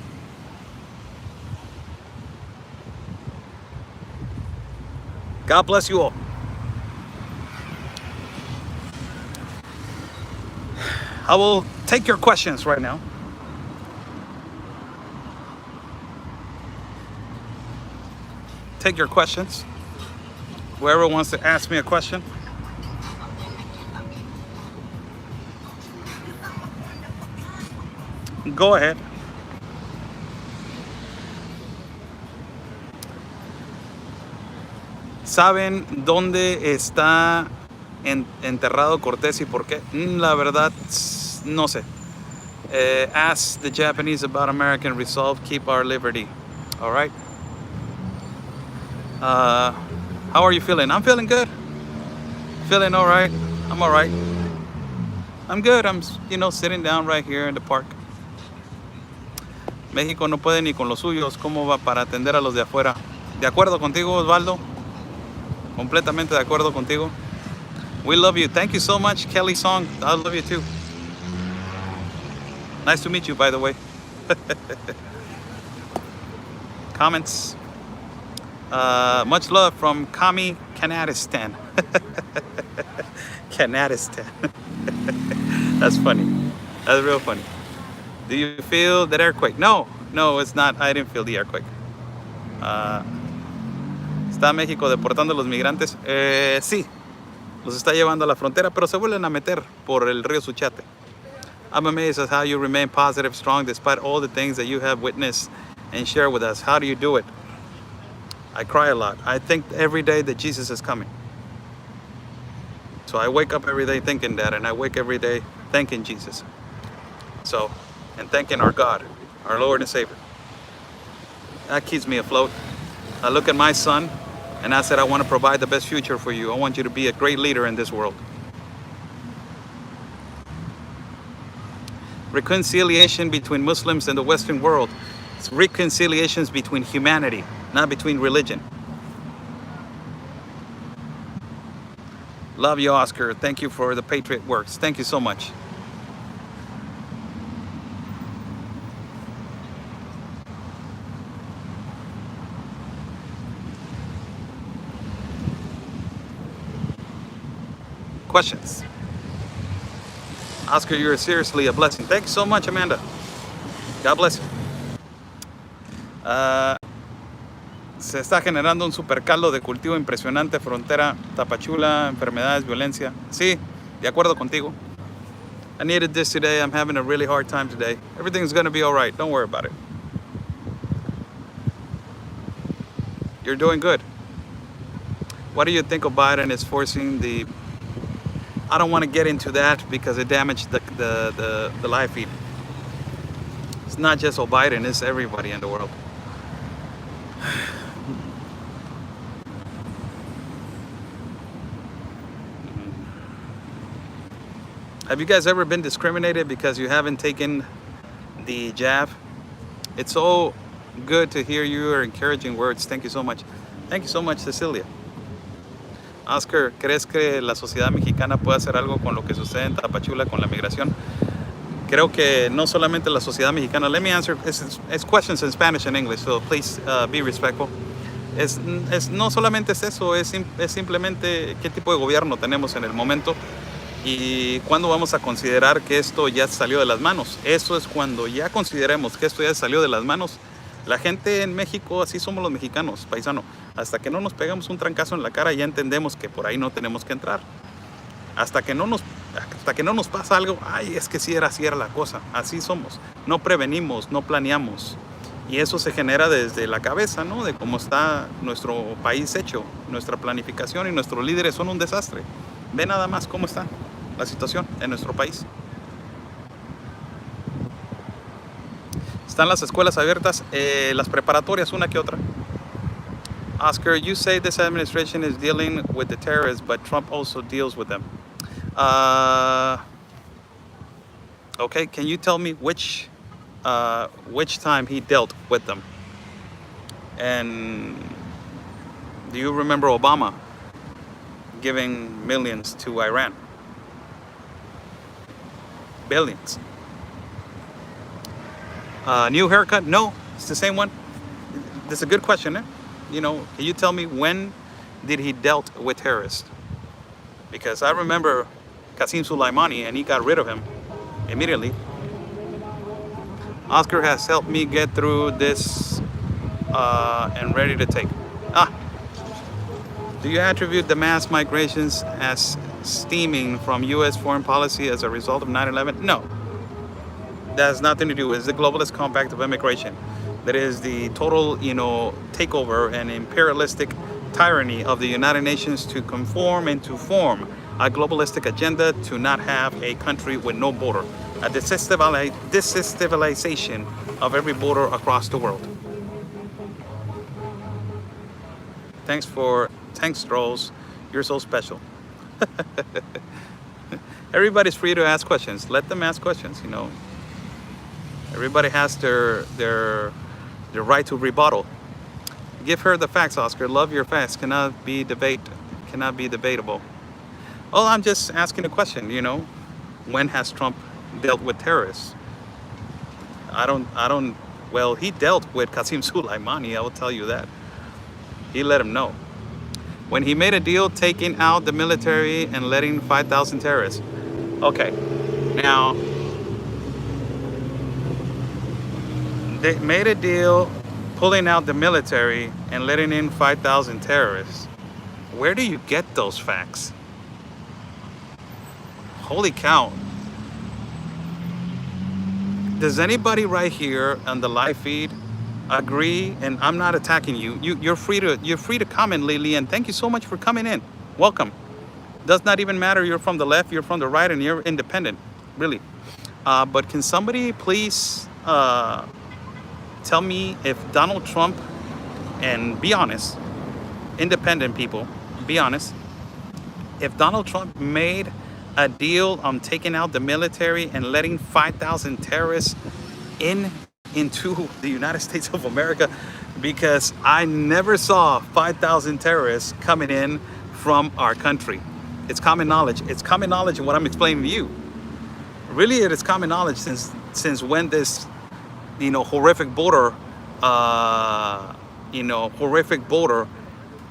God bless you all. I will take your questions right now. Take your questions. Whoever wants to ask me a question. Go ahead. ¿Saben dónde está enterrado Cortés y por qué? La verdad, no sé. Ask the Japanese about American resolve, keep our liberty. All right. How are you feeling? I'm feeling good. Feeling all right. I'm all right. I'm good. I'm, sitting down right here in the park. México no puede ni con los suyos. ¿Cómo va para atender a los de afuera? De acuerdo contigo, Osvaldo. Completamente de acuerdo contigo. We love you. Thank you so much, Kelly Song. I love you too. Nice to meet you, by the way. Comments. Much love from Kami, Kanadistan. Kanadistan. That's funny. That's real funny. Do you feel that earthquake? No, it's not. I didn't feel the earthquake. ¿Está México deportando a los migrantes? Sí, los está llevando a la frontera, pero se vuelven a meter por el río Suchate. I'm amazed at how you remain positive, strong, despite all the things that you have witnessed and share with us. How do you do it? I cry a lot. I think every day that Jesus is coming. So I wake up every day thinking that, and I wake every day thanking Jesus. So, and thanking our God, our Lord and Savior. That keeps me afloat. I look at my son, and I said, I want to provide the best future for you. I want you to be a great leader in this world. Reconciliation between Muslims and the Western world. It's reconciliations between humanity, not between religion. Love you, Oscar. Thank you for the Patriot Works. Thank you so much. questions. Oscar, you're seriously a blessing. Thank you so much, Amanda. God bless you. Se está generando un supercaldo de cultivo impresionante, frontera, Tapachula, enfermedades, violencia. Sí, de acuerdo contigo. I needed this today. I'm having a really hard time today. Everything's gonna be all right. Don't worry about it. You're doing good. What do you think of Biden is forcing the... I don't want to get into that because it damaged the live feed. It's not just Biden, it's everybody in the world. Have you guys ever been discriminated because you haven't taken the jab? It's so good to hear your encouraging words. Thank you so much. Thank you so much, Cecilia. Oscar, ¿crees que la sociedad mexicana puede hacer algo con lo que sucede en Tapachula con la migración? Creo que no solamente la sociedad mexicana. Let me answer. It's questions in Spanish and English, so please be respectful. No solamente es eso, es simplemente qué tipo de gobierno tenemos en el momento y cuándo vamos a considerar que esto ya salió de las manos. Eso es cuando ya consideremos que esto ya salió de las manos. La gente en México, así somos los mexicanos, paisano. Hasta que no nos pegamos un trancazo en la cara, ya entendemos que por ahí no tenemos que entrar. Hasta que no nos pasa algo, ay, es que sí era así era la cosa. Así somos. No prevenimos, no planeamos. Y eso se genera desde la cabeza, ¿no? De cómo está nuestro país hecho, nuestra planificación y nuestros líderes son un desastre. Ve nada más cómo está la situación en nuestro país. Están las escuelas abiertas, las preparatorias, una que otra. Oscar, you say this administration is dealing with the terrorists, but Trump also deals with them. Okay, can you tell me which time he dealt with them? And do you remember Obama giving millions to Iran? Billions. New haircut? No, it's the same one. That's a good question, eh? You know, can you tell me when did he dealt with terrorists? Because I remember Qasem Soleimani and he got rid of him immediately. Oscar has helped me get through this and ready to take. Do you attribute the mass migrations as stemming from U.S. foreign policy as a result of 9/11? No. That has nothing to do with the globalist compact of immigration. That is the total, takeover and imperialistic tyranny of the United Nations to conform and to form a globalistic agenda to not have a country with no border, a desestabilization of every border across the world. Thanks, Strolls. You're so special. Everybody's free to ask questions. Let them ask questions, Everybody has their right to rebuttal. Give her the facts, Oscar. Love your facts. Cannot be debatable. Oh, I'm just asking a question, When has Trump dealt with terrorists? Well, he dealt with Qasem Soleimani, I will tell you that. He let him know. When he made a deal taking out the military and letting 5,000 terrorists. Okay, now, they made a deal pulling out the military and letting in 5,000 terrorists. Where do you get those facts? Holy cow. Does anybody right here on the live feed agree? And I'm not attacking you. You're free to comment, Lily, and thank you so much for coming in. Welcome. Does not even matter you're from the left, you're from the right, and you're independent, really. But can somebody please tell me if Donald Trump, and be honest, independent people, be honest, if Donald Trump made a deal on taking out the military and letting 5,000 terrorists into the United States of America, because I never saw 5,000 terrorists coming in from our country. It's common knowledge. It's common knowledge in what I'm explaining to you. Really, it is common knowledge since when this, horrific border,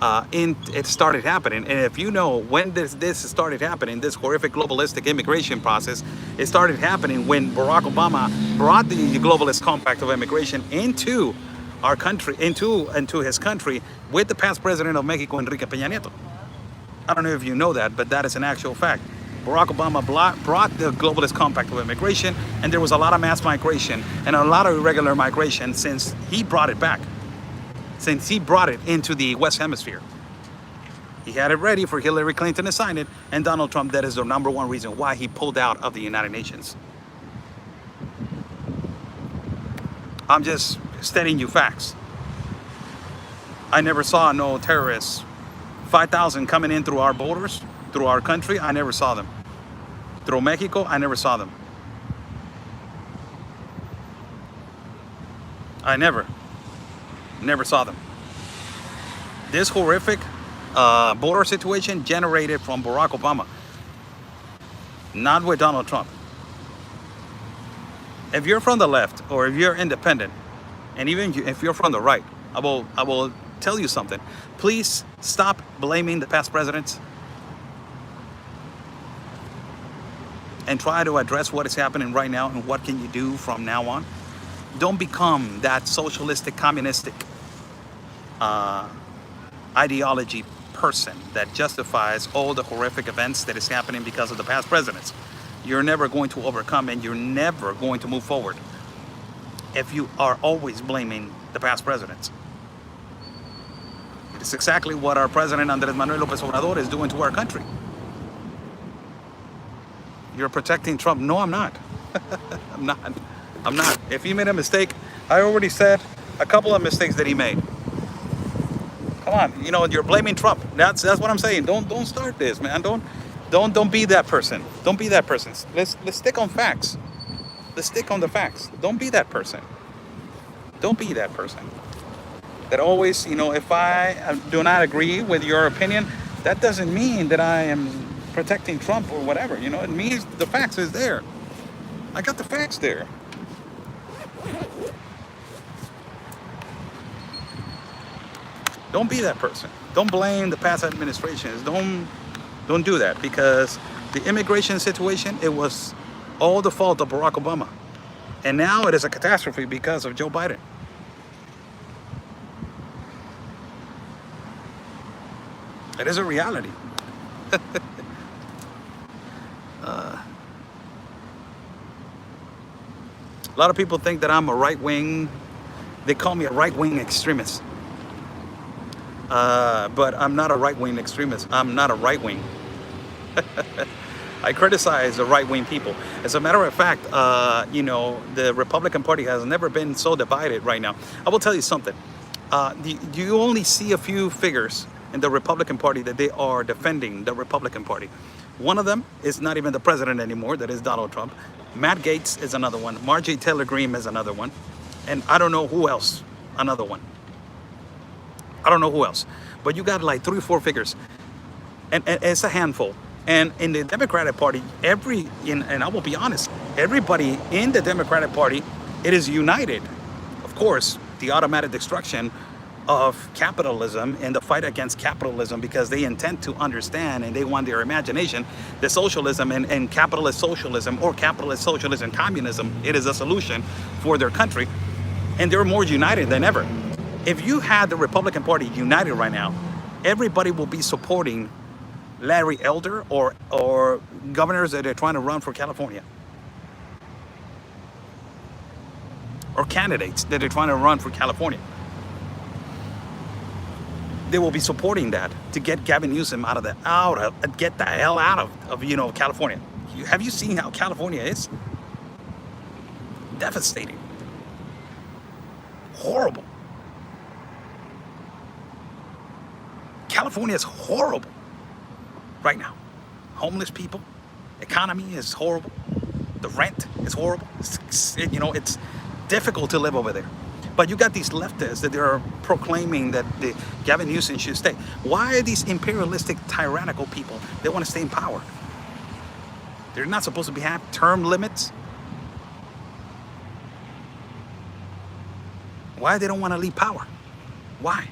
it started happening. And if you know when this started happening, this horrific globalistic immigration process, it started happening when Barack Obama brought the globalist compact of immigration into our country, into his country, with the past president of Mexico, Enrique Peña Nieto. I don't know if you know that, but that is an actual fact. Barack Obama brought the globalist compact of immigration, and there was a lot of mass migration and a lot of irregular migration since he brought it back, since he brought it into the West Hemisphere. He had it ready for Hillary Clinton to sign it, and Donald Trump, that is the #1 reason why he pulled out of the United Nations. I'm just stating you facts. I never saw no terrorists, 5,000 coming in through our borders, through our country. I never saw them. Through Mexico, I never saw them. I never saw them. This horrific border situation generated from Barack Obama, not with Donald Trump. If you're from the left, or if you're independent, and even if you're from the right, I will tell you something. Please stop blaming the past presidents and try to address what is happening right now and what can you do from now on. Don't become that socialistic, communistic ideology person that justifies all the horrific events that is happening because of the past presidents. You're never going to overcome, and you're never going to move forward if you are always blaming the past presidents. It's exactly what our president Andrés Manuel López Obrador is doing to our country. You're protecting Trump. No, I'm not. I'm not. If he made a mistake, I already said a couple of mistakes that he made. Come on, you're blaming Trump. That's what I'm saying. Don't start this, man. Don't be that person. Don't be that person. Let's stick on facts. Let's stick on the facts. Don't be that person. Don't be that person that always, if I do not agree with your opinion, that doesn't mean that I am protecting Trump or whatever. It means the facts is there. I got the facts there. Don't be that person. Don't blame the past administrations. Don't do that, because the immigration situation, it was all the fault of Barack Obama. And now it is a catastrophe because of Joe Biden. It is a reality. A lot of people think that I'm a right-wing. They call me a right-wing extremist. But I'm not a right-wing extremist. I'm not a right-wing. I criticize the right-wing people. As a matter of fact, the Republican Party has never been so divided right now. I will tell you something. You only see a few figures in the Republican Party that they are defending the Republican Party. One of them is not even the president anymore. That is Donald Trump. Matt Gaetz is another one. Marjorie Taylor Greene is another one. And I don't know who else, another one. I don't know who else. But you got like 3 or 4 figures. And it's a handful. And in the Democratic Party, and I will be honest, everybody in the Democratic Party, it is united. Of course, the automatic destruction of capitalism and the fight against capitalism, because they intend to understand and they want their imagination, the socialism and capitalist socialism, or capitalist socialism communism, it is a solution for their country. And they're more united than ever. If you had the Republican Party united right now, everybody will be supporting Larry Elder or governors that are trying to run for California, or candidates that are trying to run for California. They will be supporting that to get Gavin Newsom get the hell out of California. Have you seen how California is? Devastating. Horrible. California is horrible right now. Homeless people, economy is horrible. The rent is horrible. It's difficult to live over there. But you got these leftists that they're proclaiming that Gavin Newsom should stay. Why are these imperialistic, tyrannical people, they want to stay in power? They're not supposed to have term limits. Why they don't want to leave power? Why?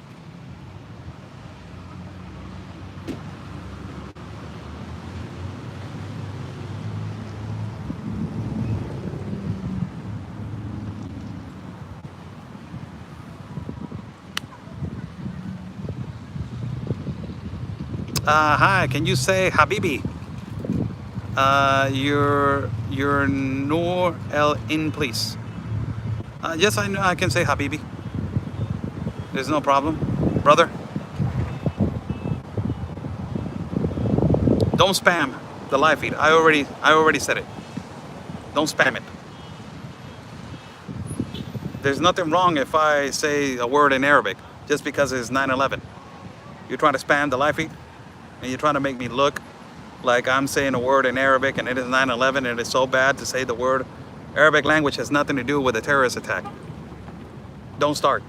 Hi, can you say Habibi? Your Noor El In, please. Yes, I know I can say Habibi. There's no problem. Brother, don't spam the live feed. I already said it. Don't spam it. There's nothing wrong if I say a word in Arabic just because it's 9/11. You're trying to spam the live feed and you're trying to make me look like I'm saying a word in Arabic and it is 9/11 and it's so bad to say the word. Arabic language has nothing to do with a terrorist attack. Don't start.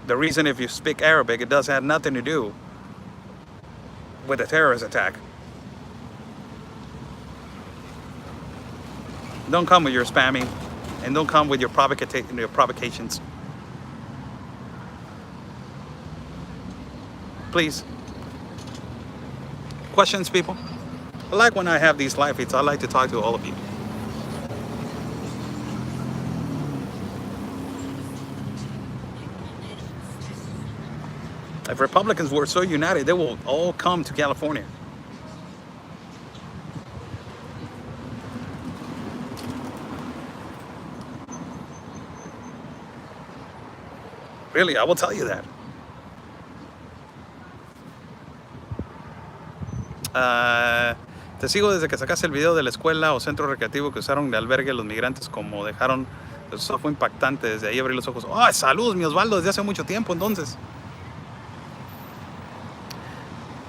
The reason if you speak Arabic, it does have nothing to do with a terrorist attack. Don't come with your spamming and don't come with your provocations. Please. Questions, people? I like when I have these live feeds. I like to talk to all of you. If Republicans were so united, they will all come to California. Really, I will tell you that. Te sigo desde que sacaste el video de la escuela o centro recreativo que usaron de albergue los migrantes como dejaron. Eso fue impactante. Desde ahí abrí los ojos. ¡Oh, saludos, mi Osvaldo! Desde hace mucho tiempo, entonces.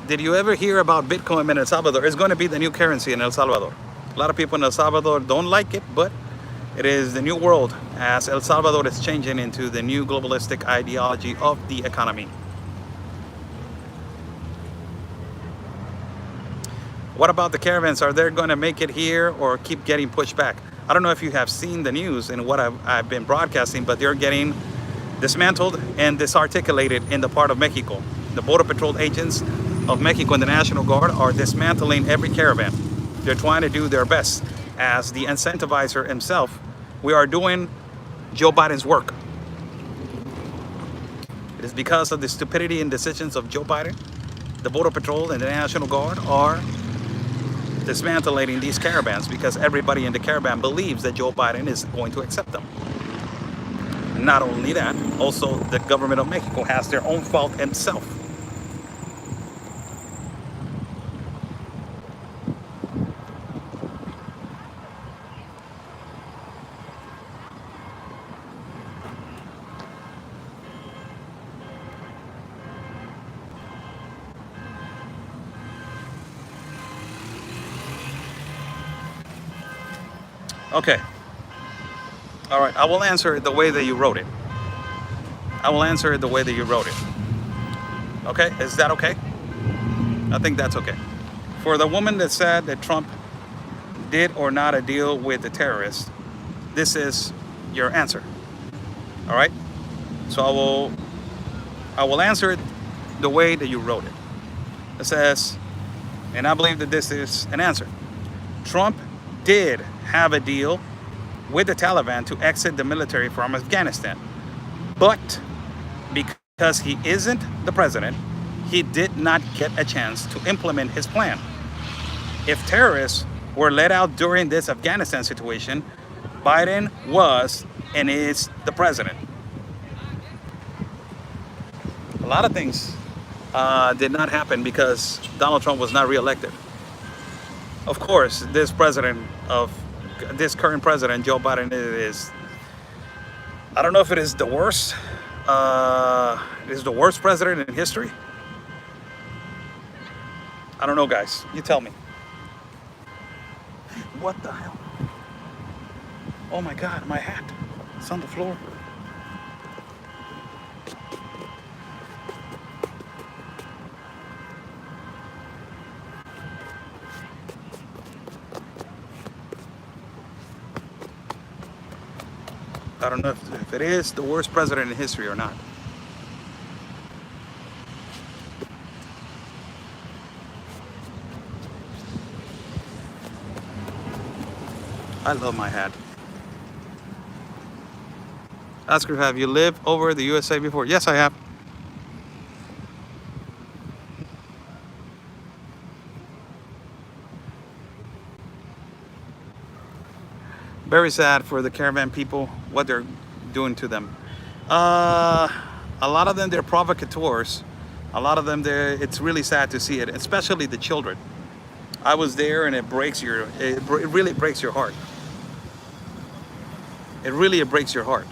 Did you ever hear about Bitcoin in El Salvador? It's going to be the new currency in El Salvador. A lot of people in El Salvador don't like it, but it is the new world as El Salvador is changing into the new globalistic ideology of the economy. What about the caravans? Are they going to make it here or keep getting pushed back? I don't know if you have seen the news and what I've been broadcasting, but they're getting dismantled and disarticulated in the part of Mexico. The Border Patrol agents of Mexico and the National Guard are dismantling every caravan. They're trying to do their best. As the incentivizer himself, we are doing Joe Biden's work. It is because of the stupidity and decisions of Joe Biden. The Border Patrol and the National Guard are dismantling these caravans because everybody in the caravan believes that Joe Biden is going to accept them. Not only that, also the government of Mexico has their own fault itself. Okay. All right. I will answer it the way that you wrote it. I will answer it the way that you wrote it. Okay? Is that okay? I think that's okay. For the woman that said that Trump did or not a deal with the terrorists, this is your answer. All right? So I will answer it the way that you wrote it. It says, and I believe that this is an answer. Trump did have a deal with the Taliban to exit the military from Afghanistan. But because he isn't the president, he did not get a chance to implement his plan. If terrorists were let out during this Afghanistan situation, Biden was and is the president. A lot of things did not happen because Donald Trump was not reelected. Of course, this current president, Joe Biden, is, I don't know if it is the worst. It is the worst president in history. I don't know, guys. You tell me. What the hell? Oh my God, my hat. It's on the floor. I don't know if it is the worst president in history or not. I love my hat. Oscar, have you lived over the USA before? Yes, I have. Very sad for the caravan people, what they're doing to them. Uh, a lot of them, they're provocateurs. A lot of them, it's really sad to see it, especially the children. I was there and it really breaks your heart. It really breaks your heart.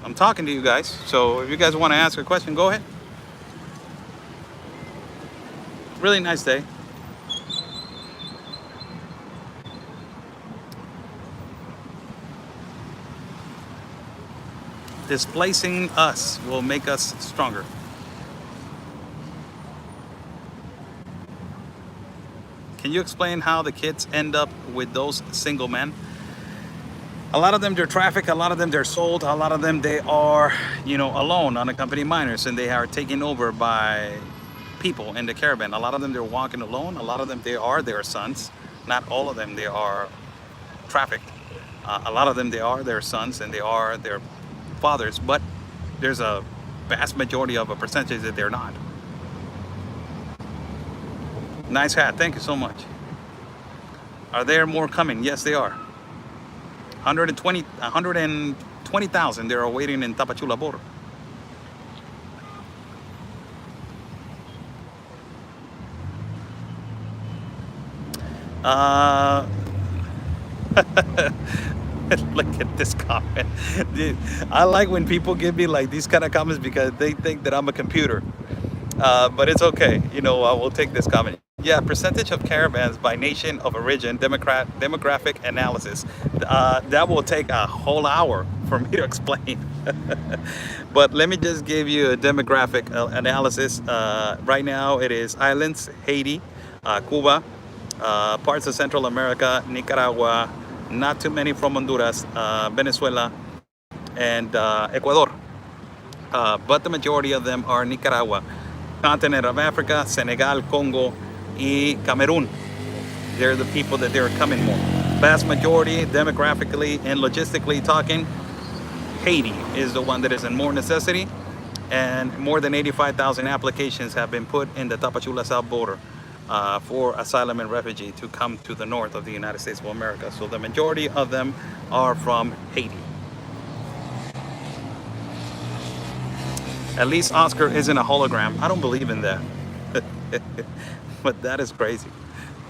I'm talking to you guys, so if you guys want to ask a question, go ahead. Really nice day. Displacing us will make us stronger. Can you explain how the kids end up with those single men? A lot of them, they're trafficked. A lot of them, they're sold. A lot of them, they are, alone, unaccompanied minors, and they are taken over by people in the caravan. A lot of them, they're walking alone. A lot of them, they are their sons. Not all of them, they are trafficked. A lot of them, they are their sons and they are their fathers, but there's a vast majority of a percentage that they're not. Nice hat, thank you so much. Are there more coming? Yes, they are. 120,000 they're waiting in Tapachula border. Look at this comment. Dude, I like when people give me like these kind of comments because they think that I'm a computer. But it's okay. I will take this comment. Yeah, percentage of caravans by nation of origin, demographic analysis. That will take a whole hour for me to explain. But let me just give you a demographic analysis. Right now it is islands, Haiti, Cuba, parts of Central America, Nicaragua, not too many from Honduras, Venezuela, and Ecuador. But the majority of them are Nicaragua, continent of Africa, Senegal, Congo, and Cameroon. They're the people that they're coming more. Vast majority, demographically and logistically talking, Haiti is the one that is in more necessity, and more than 85,000 applications have been put in the Tapachula South border for asylum and refugee to come to the north of the United States of America. So the majority of them are from Haiti. At least Oscar isn't a hologram. I don't believe in that. But that is crazy.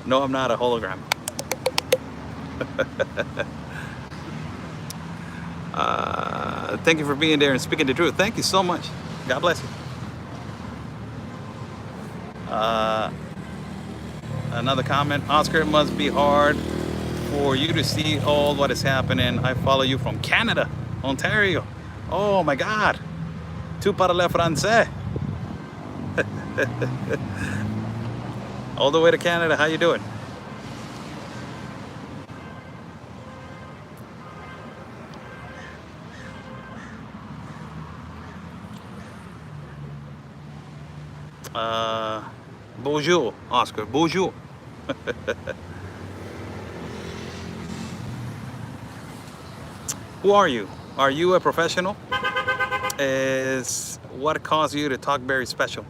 No, I'm not a hologram. Thank you for being there and speaking the truth. Thank you so much. God bless you. Another comment. Oscar, it must be hard for you to see all what is happening. I follow you from Canada, Ontario. Oh my God. Tu parles français. All the way to Canada. How you doing? Bonjour, Oscar. Bonjour. Who are you? Are you a professional? Is what caused you to talk very special?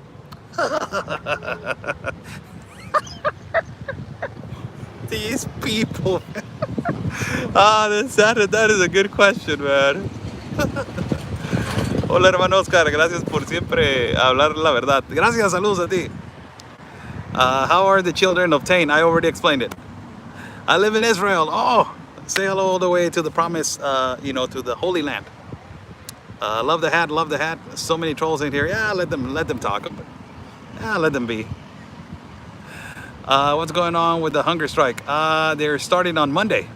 These people. That is a good question, man. Hola, hermano Oscar. Gracias por siempre hablar la verdad. Gracias, saludos a ti. How are the children obtained? I already explained it. I live in Israel. Oh, say hello all the way to the promise, to the Holy Land. Love the hat, love the hat. So many trolls in here. Yeah, let them talk. Yeah, let them be. What's going on with the hunger strike? They're starting on Monday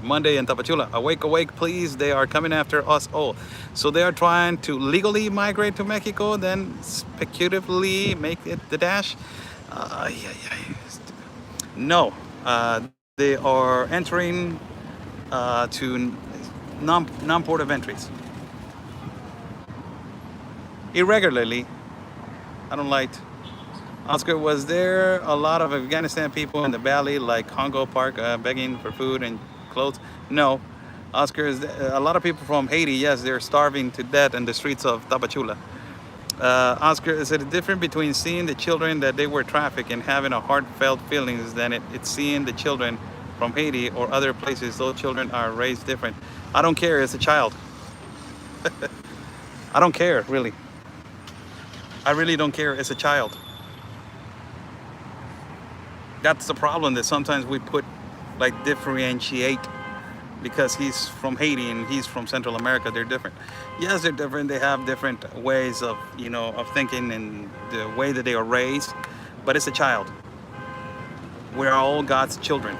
in Tapachula. Awake, awake, please. They are coming after us all. So they are trying to legally migrate to Mexico, then speculatively make it the dash. No, they are entering to non-port of entries. Irregularly, I don't like. Oscar, was there a lot of Afghanistan people in the valley, like Congo Park, begging for food and clothes? No. Oscar, is a lot of people from Haiti, yes, they're starving to death in the streets of Tapachula. Oscar, is it different between seeing the children that they were trafficked and having a heartfelt feelings than it's seeing the children from Haiti or other places? Those children are raised different. I don't care, it's a child. I don't care, really. I really don't care, it's a child. That's the problem, that sometimes we put, like, differentiate because he's from Haiti and he's from Central America. They're different. Yes, they're different. They have different ways of, you know, of thinking and the way that they are raised, but it's a child. We're all God's children.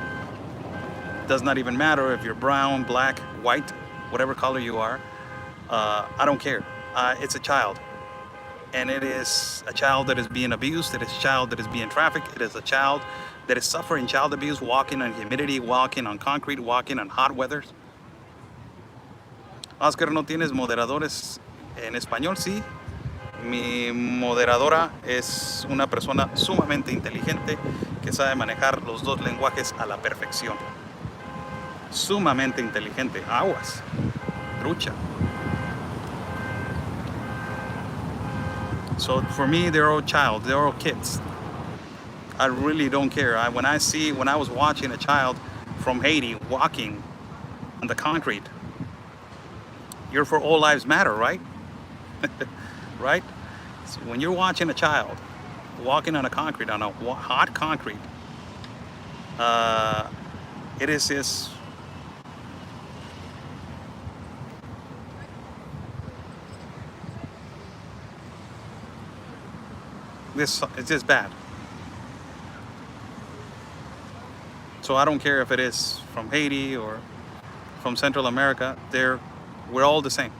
Does not even matter if you're brown, black, white, whatever color you are. I don't care. It's a child. And it is a child that is being abused. It is a child that is being trafficked. It is a child that is suffering child abuse, walking on humidity, walking on concrete, walking on hot weathers. Oscar, ¿no tienes moderadores en español? Sí. Mi moderadora es una persona sumamente inteligente que sabe manejar los dos lenguajes a la perfección. Sumamente inteligente. Aguas. Trucha. So for me, they're all child, they're all kids. I really don't care. When I was watching a child from Haiti walking on the concrete, you're for All Lives Matter, right? Right? So when you're watching a child walking on a concrete, on a hot concrete, it is this. It's just bad. So I don't care if it is from Haiti or from Central America. We're all the same.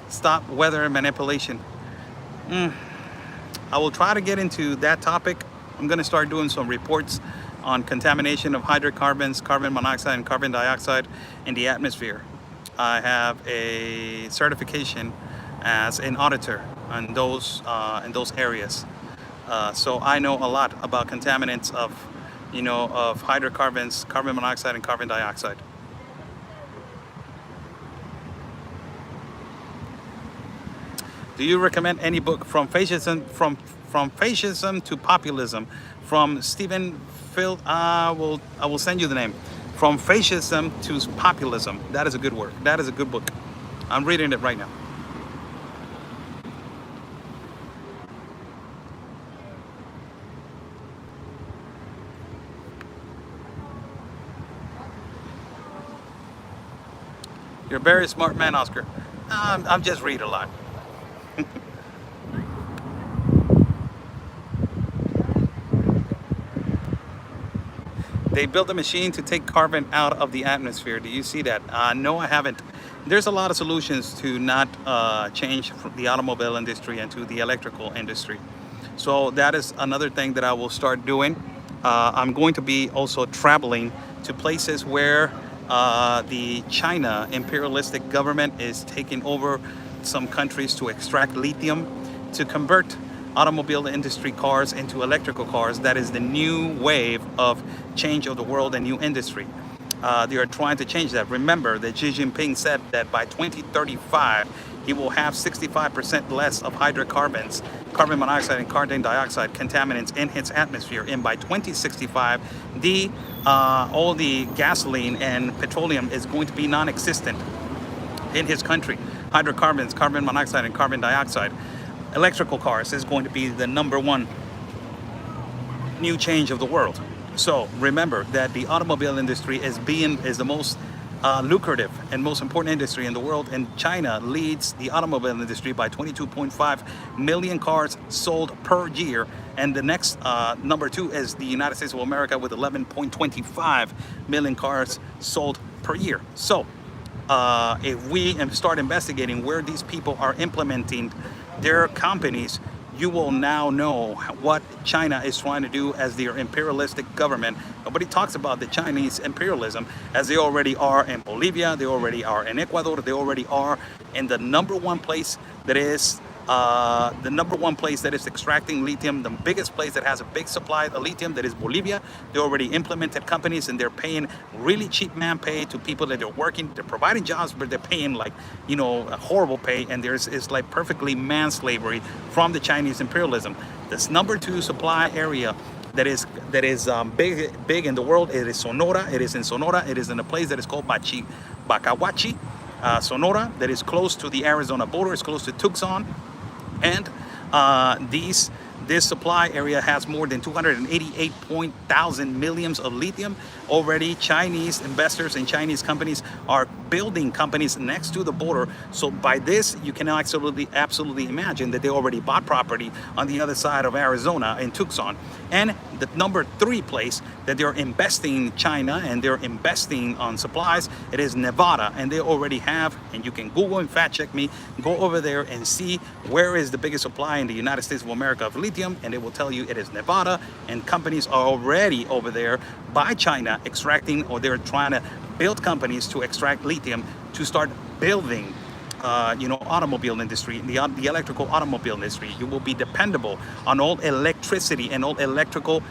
Stop weather manipulation. I will try to get into that topic. I'm going to start doing some reports on contamination of hydrocarbons, carbon monoxide, and carbon dioxide in the atmosphere. I have a certification as an auditor in those areas, so I know a lot about contaminants of, of hydrocarbons, carbon monoxide, and carbon dioxide. Do you recommend any book from fascism to populism, from Stephen Field? I will send you the name. From fascism to populism. That is a good work. That is a good book. I'm reading it right now. You're a very smart man, Oscar. I'm just read a lot. They built a machine to take carbon out of the atmosphere. Do you see that? No, I haven't. There's a lot of solutions to not change from the automobile industry into the electrical industry. So that is another thing that I will start doing. I'm going to be also traveling to places where the China imperialistic government is taking over some countries to extract lithium, to convert automobile industry cars into electrical cars. That is the new wave of change of the world and new industry. They are trying to change that. Remember that Xi Jinping said that by 2035, he will have 65% less of hydrocarbons, carbon monoxide and carbon dioxide contaminants in his atmosphere. And by 2065, all the gasoline and petroleum is going to be non-existent in his country. Hydrocarbons, carbon monoxide, and carbon dioxide. Electrical cars is going to be the #1 new change of the world. So remember that the automobile industry is the most lucrative and most important industry in the world, and China leads the automobile industry by 22.5 million cars sold per year, and the next #2 is the United States of America with 11.25 million cars sold per year. So if we start investigating where these people are implementing their companies you will now know what China is trying to do as their imperialistic government. Nobody talks about the Chinese imperialism, as they already are in Bolivia, they already are in Ecuador, they already are in the #1 place that is extracting lithium, the biggest place that has a big supply of lithium, that is Bolivia. They already implemented companies and they're paying really cheap man pay to people that are working. They're providing jobs, but they're paying like, you know, a horrible pay, and it's like perfectly man slavery from the Chinese imperialism. This #2 supply area that is big in the world, it is Sonora. It is in Sonora. It is in a place that is called Bacahuachi, Sonora, that is close to the Arizona border. It's close to Tucson. And this supply area has more than 288,000 millions of lithium. Already Chinese investors and Chinese companies are building companies next to the border. So by this, you can absolutely imagine that they already bought property on the other side of Arizona in Tucson. And the #3 place that they're investing in China and they're investing on supplies, it is Nevada. And they already have, and you can Google and fact check me, go over there and see where is the biggest supply in the United States of America of lithium, and it will tell you it is Nevada. And companies are already over there by China extracting, or they're trying to build companies to extract lithium to start building automobile industry, the electrical automobile industry. You will be dependable on all electricity and all electrical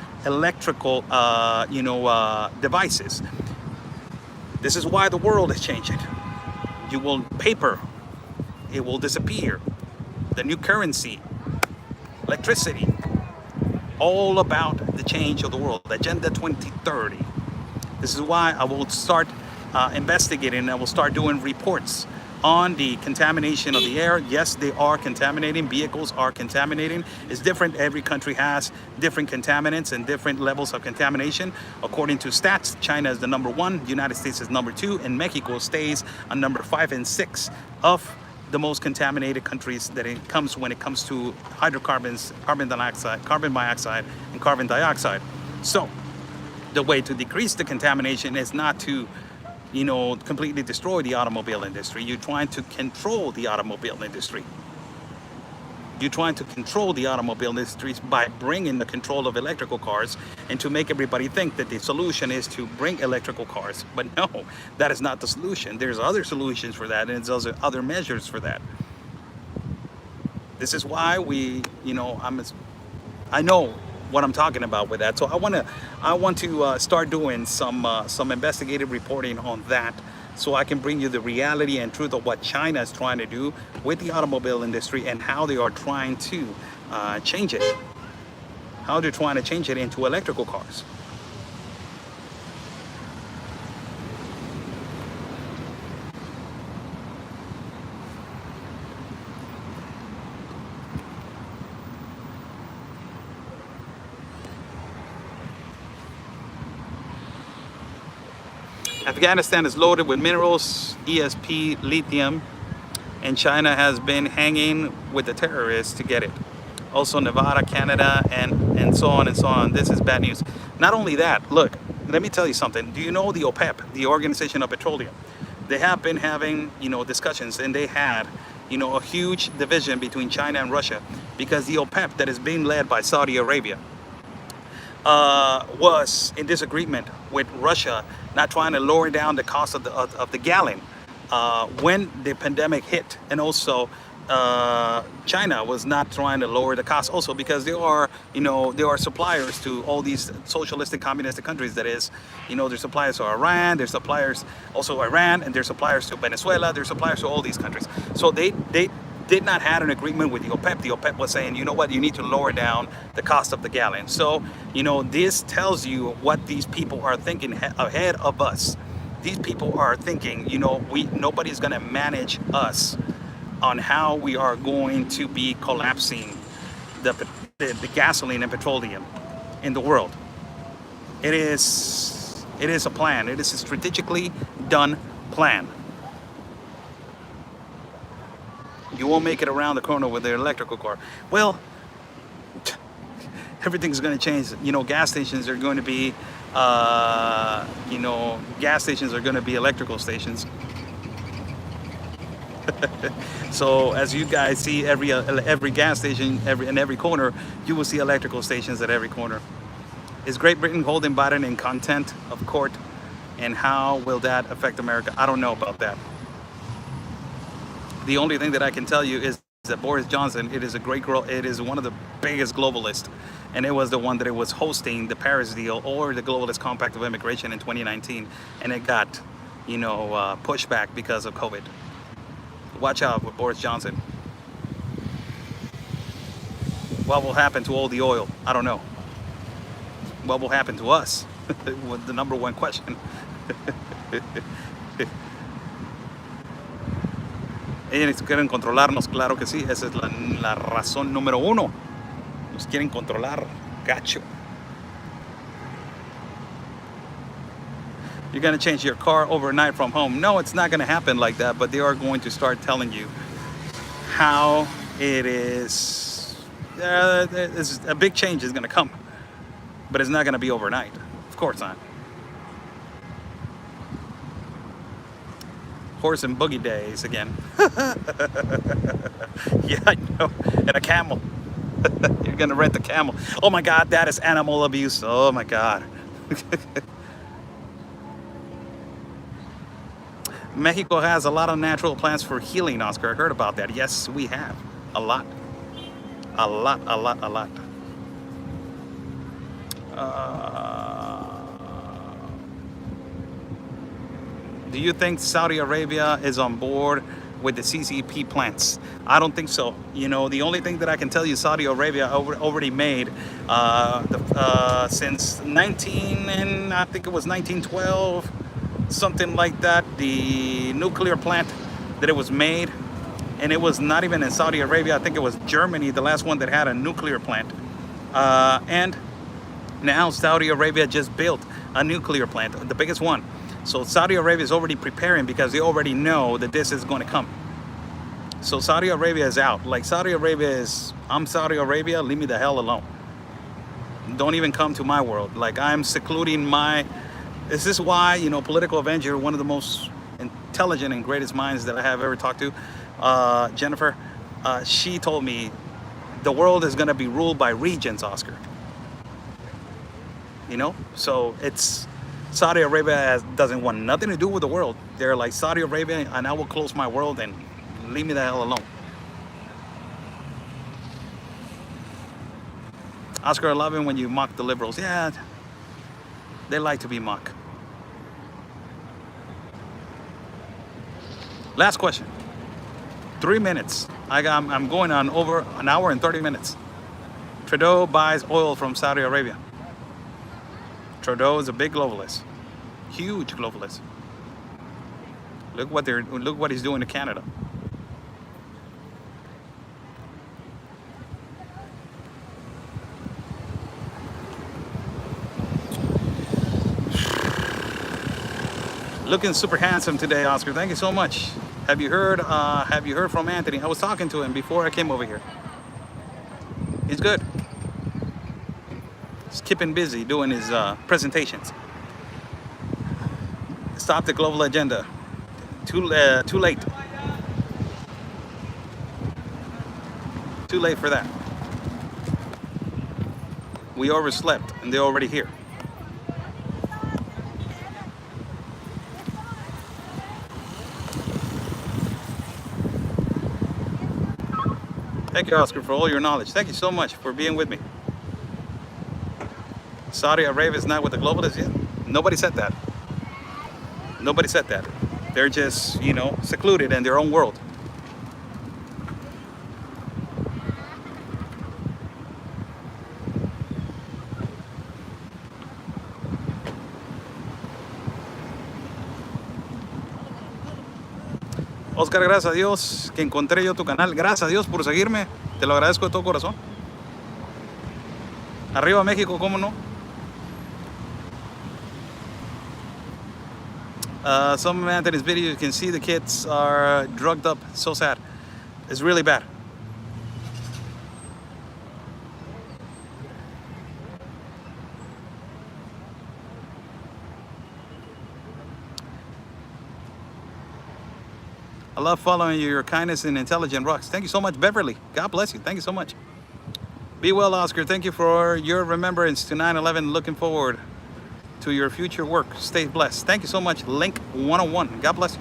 devices. This is why the world is changing. Paper, it will disappear. The new currency, electricity, all about the change of the world, Agenda 2030. This is why I will start investigating. I will start doing reports on the contamination of the air. Yes, they are contaminating. Vehicles are contaminating. It's different. Every country has different contaminants and different levels of contamination. According to stats, China is the #1, the United States is #2, and Mexico stays on #5 and 6 of the most contaminated countries when it comes to hydrocarbons, carbon monoxide, and carbon dioxide. So the way to decrease the contamination is not to completely destroy the automobile industry. You're trying to control the automobile industry. You're trying to control the automobile industry by bringing the control of electrical cars, and to make everybody think that the solution is to bring electrical cars. But no, that is not the solution. There's other solutions for that, and there's other measures for that. This is why I know what I'm talking about with that. So I want to start doing some investigative reporting on that, so I can bring you the reality and truth of what China is trying to do with the automobile industry and how they are trying to change it. How they're trying to change it into electrical cars. Afghanistan is loaded with minerals, ESP, lithium, and China has been hanging with the terrorists to get it. Also Nevada, Canada, and so on and so on. This is bad news. Not only that, look, let me tell you something. Do you know the OPEP, the Organization of Petroleum? They have been having, discussions, and they had, a huge division between China and Russia, because the OPEP that is being led by Saudi Arabia was in disagreement with Russia not trying to lower down the cost of the gallon when the pandemic hit, and also China was not trying to lower the cost also because they are suppliers to all these socialistic communistic countries. That is, their suppliers to Iran, their suppliers also Iran, and their suppliers to Venezuela, their suppliers to all these countries. So they did not have an agreement with the OPEP. The OPEP was saying, you know what, you need to lower down the cost of the gallon. So, this tells you what these people are thinking ahead of us. These people are thinking, nobody's gonna manage us on how we are going to be collapsing the gasoline and petroleum in the world. It is a plan. It is a strategically done plan. You won't make it around the corner with the electrical car. Well, everything's going to change. Gas stations are going to be, gas stations are going to be electrical stations. So as you guys see, every gas station, in every corner, you will see electrical stations at every corner. Is Great Britain holding Biden in contempt of court, and how will that affect America? I don't know about that. The only thing that I can tell you is that Boris Johnson, it is one of the biggest globalists, and it was the one that it was hosting the Paris deal or the Globalist Compact of Immigration in 2019, and it got, pushed back because of COVID. Watch out with Boris Johnson. What will happen to all the oil? I don't know. What will happen to us? The number one question. Ellos quieren controlarnos, claro que sí. Esa es la razón número uno. Nos quieren controlar, gacho. You're going to change your car overnight from home. No, it's not going to happen like that, but they are going to start telling you how it is. A big change is going to come, but it's not going to be overnight. Of course not. Horse and boogie days again. Yeah, I know. And a camel. You're going to rent a camel. Oh my God, that is animal abuse. Oh my God. Mexico has a lot of natural plants for healing, Oscar. I heard about that. Yes, we have. A lot. A lot, a lot, a lot. Do you think Saudi Arabia is on board with the CCP plants? I don't think so. The only thing that I can tell you, Saudi Arabia already made since I think it was 1912, something like that, the nuclear plant that it was made, and it was not even in Saudi Arabia. I think it was Germany, the last one that had a nuclear plant, and now Saudi Arabia just built a nuclear plant, the biggest one. So Saudi Arabia is already preparing because they already know that this is going to come. So Saudi Arabia is out. Like Saudi Arabia is, I'm Saudi Arabia, leave me the hell alone. Don't even come to my world. Like I'm secluding this is why, Political Avenger, one of the most intelligent and greatest minds that I have ever talked to, Jennifer, she told me the world is going to be ruled by regions, Oscar. So it's, Saudi Arabia doesn't want nothing to do with the world. They're like, Saudi Arabia, and I will close my world and leave me the hell alone. Oscar, I love it when you mock the liberals. Yeah, they like to be mocked. Last question. 3 minutes. I'm going on over an hour and 30 minutes. Trudeau buys oil from Saudi Arabia. Trudeau is a big globalist, huge globalist. Look what he's doing to Canada. Looking super handsome today, Oscar. Thank you so much. Have you heard from Anthony? I was talking to him before I came over here. He's good. He's keeping busy doing his presentations. Stop the global agenda. Too late. Too late for that. We overslept and they're already here. Thank you, Oscar, for all your knowledge. Thank you so much for being with me. Saudi Arabia is not with the globalists yet. Nobody said that. Nobody said that. They're just, secluded in their own world. Oscar, gracias a Dios que encontré yo tu canal. Gracias a Dios por seguirme. Te lo agradezco de todo corazón. Arriba México, ¿cómo no? Some of Anthony's videos, you can see the kids are drugged up. So sad. It's really bad. I love following you. Your kindness and intelligent rocks. Thank you so much, Beverly. God bless you. Thank you so much. Be well, Oscar. Thank you for your remembrance to 9/11. Looking forward to your future work. Stay blessed. Thank you so much, Link 101. God bless you.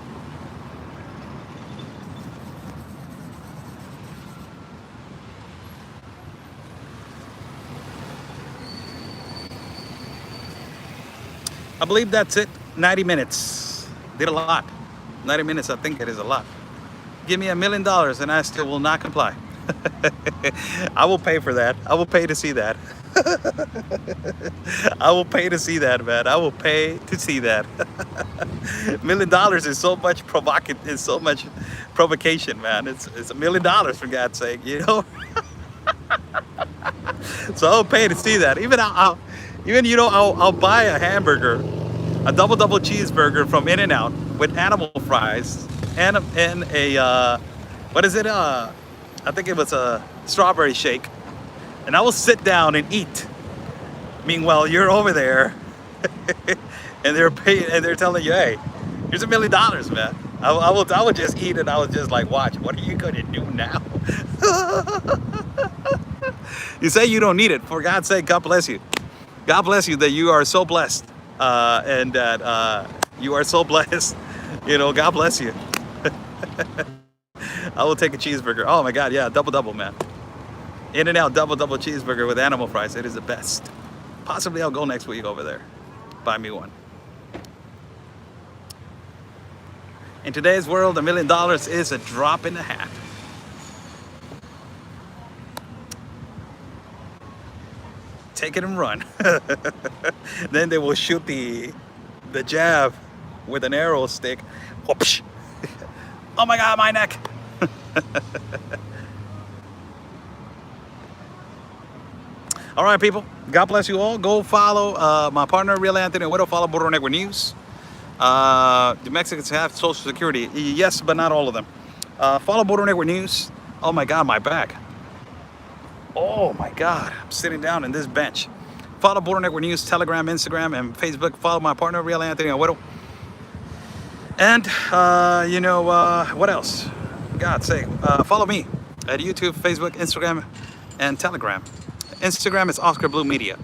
I believe that's it. 90 minutes. Did a lot. 90 minutes, I think it is a lot. Give me $1 million and I still will not comply. I will pay for that. I will pay to see that. I will pay to see that, man. I will pay to see that. $1 million is so much it's so much provocation, man. It's $1 million for God's sake, you know. So I'll pay to see that. Even you know, I'll buy a hamburger, a double cheeseburger from In-N-Out with animal fries and a what is it? I think it was a strawberry shake, and I will sit down and eat. Meanwhile, you're over there, and they're paying, and they're telling you, "Hey, here's $1 million, man." I will just eat, and I was just like, "Watch, what are you gonna do now?" You say you don't need it. For God's sake, God bless you. God bless you that you are so blessed, and that you are so blessed. You know, God bless you. I will take a cheeseburger. Oh my God, yeah, double, man. In-N-Out double cheeseburger with animal fries. It is the best. Possibly I'll go next week over there. Buy me one. In today's world, $1 million is a drop in the hat. Take it and run. Then they will shoot the jab with an arrow stick. Whoopsh. Oh my God, my neck. All right, people. God bless you all. Go follow my partner, Real Anthony Widow. Follow Burro Network News. The Mexicans have Social Security. Yes, but not all of them. Follow Burro Network News. Oh my God, my back. Oh my God, I'm sitting down in this bench. Follow Burro Network News, Telegram, Instagram, and Facebook. Follow my partner, Real Anthony Widow. And, you know, what else? God's sake. Follow me at YouTube, Facebook, Instagram, and Telegram. Instagram is Oscar Blue Media.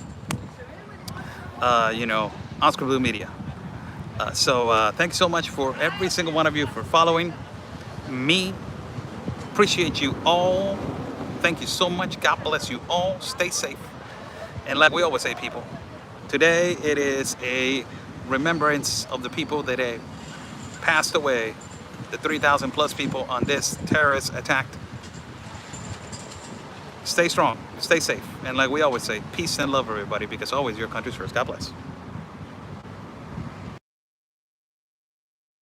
You know, Oscar Blue Media. So thanks so much for every single one of you for following me. Appreciate you all. Thank you so much. God bless you all. Stay safe. And like we always say, people, today it is a remembrance of the people that have passed away, the 3,000 plus people on this terrorist attack. Stay strong, stay safe, and like we always say, peace and love, everybody, because always your country's first. God bless.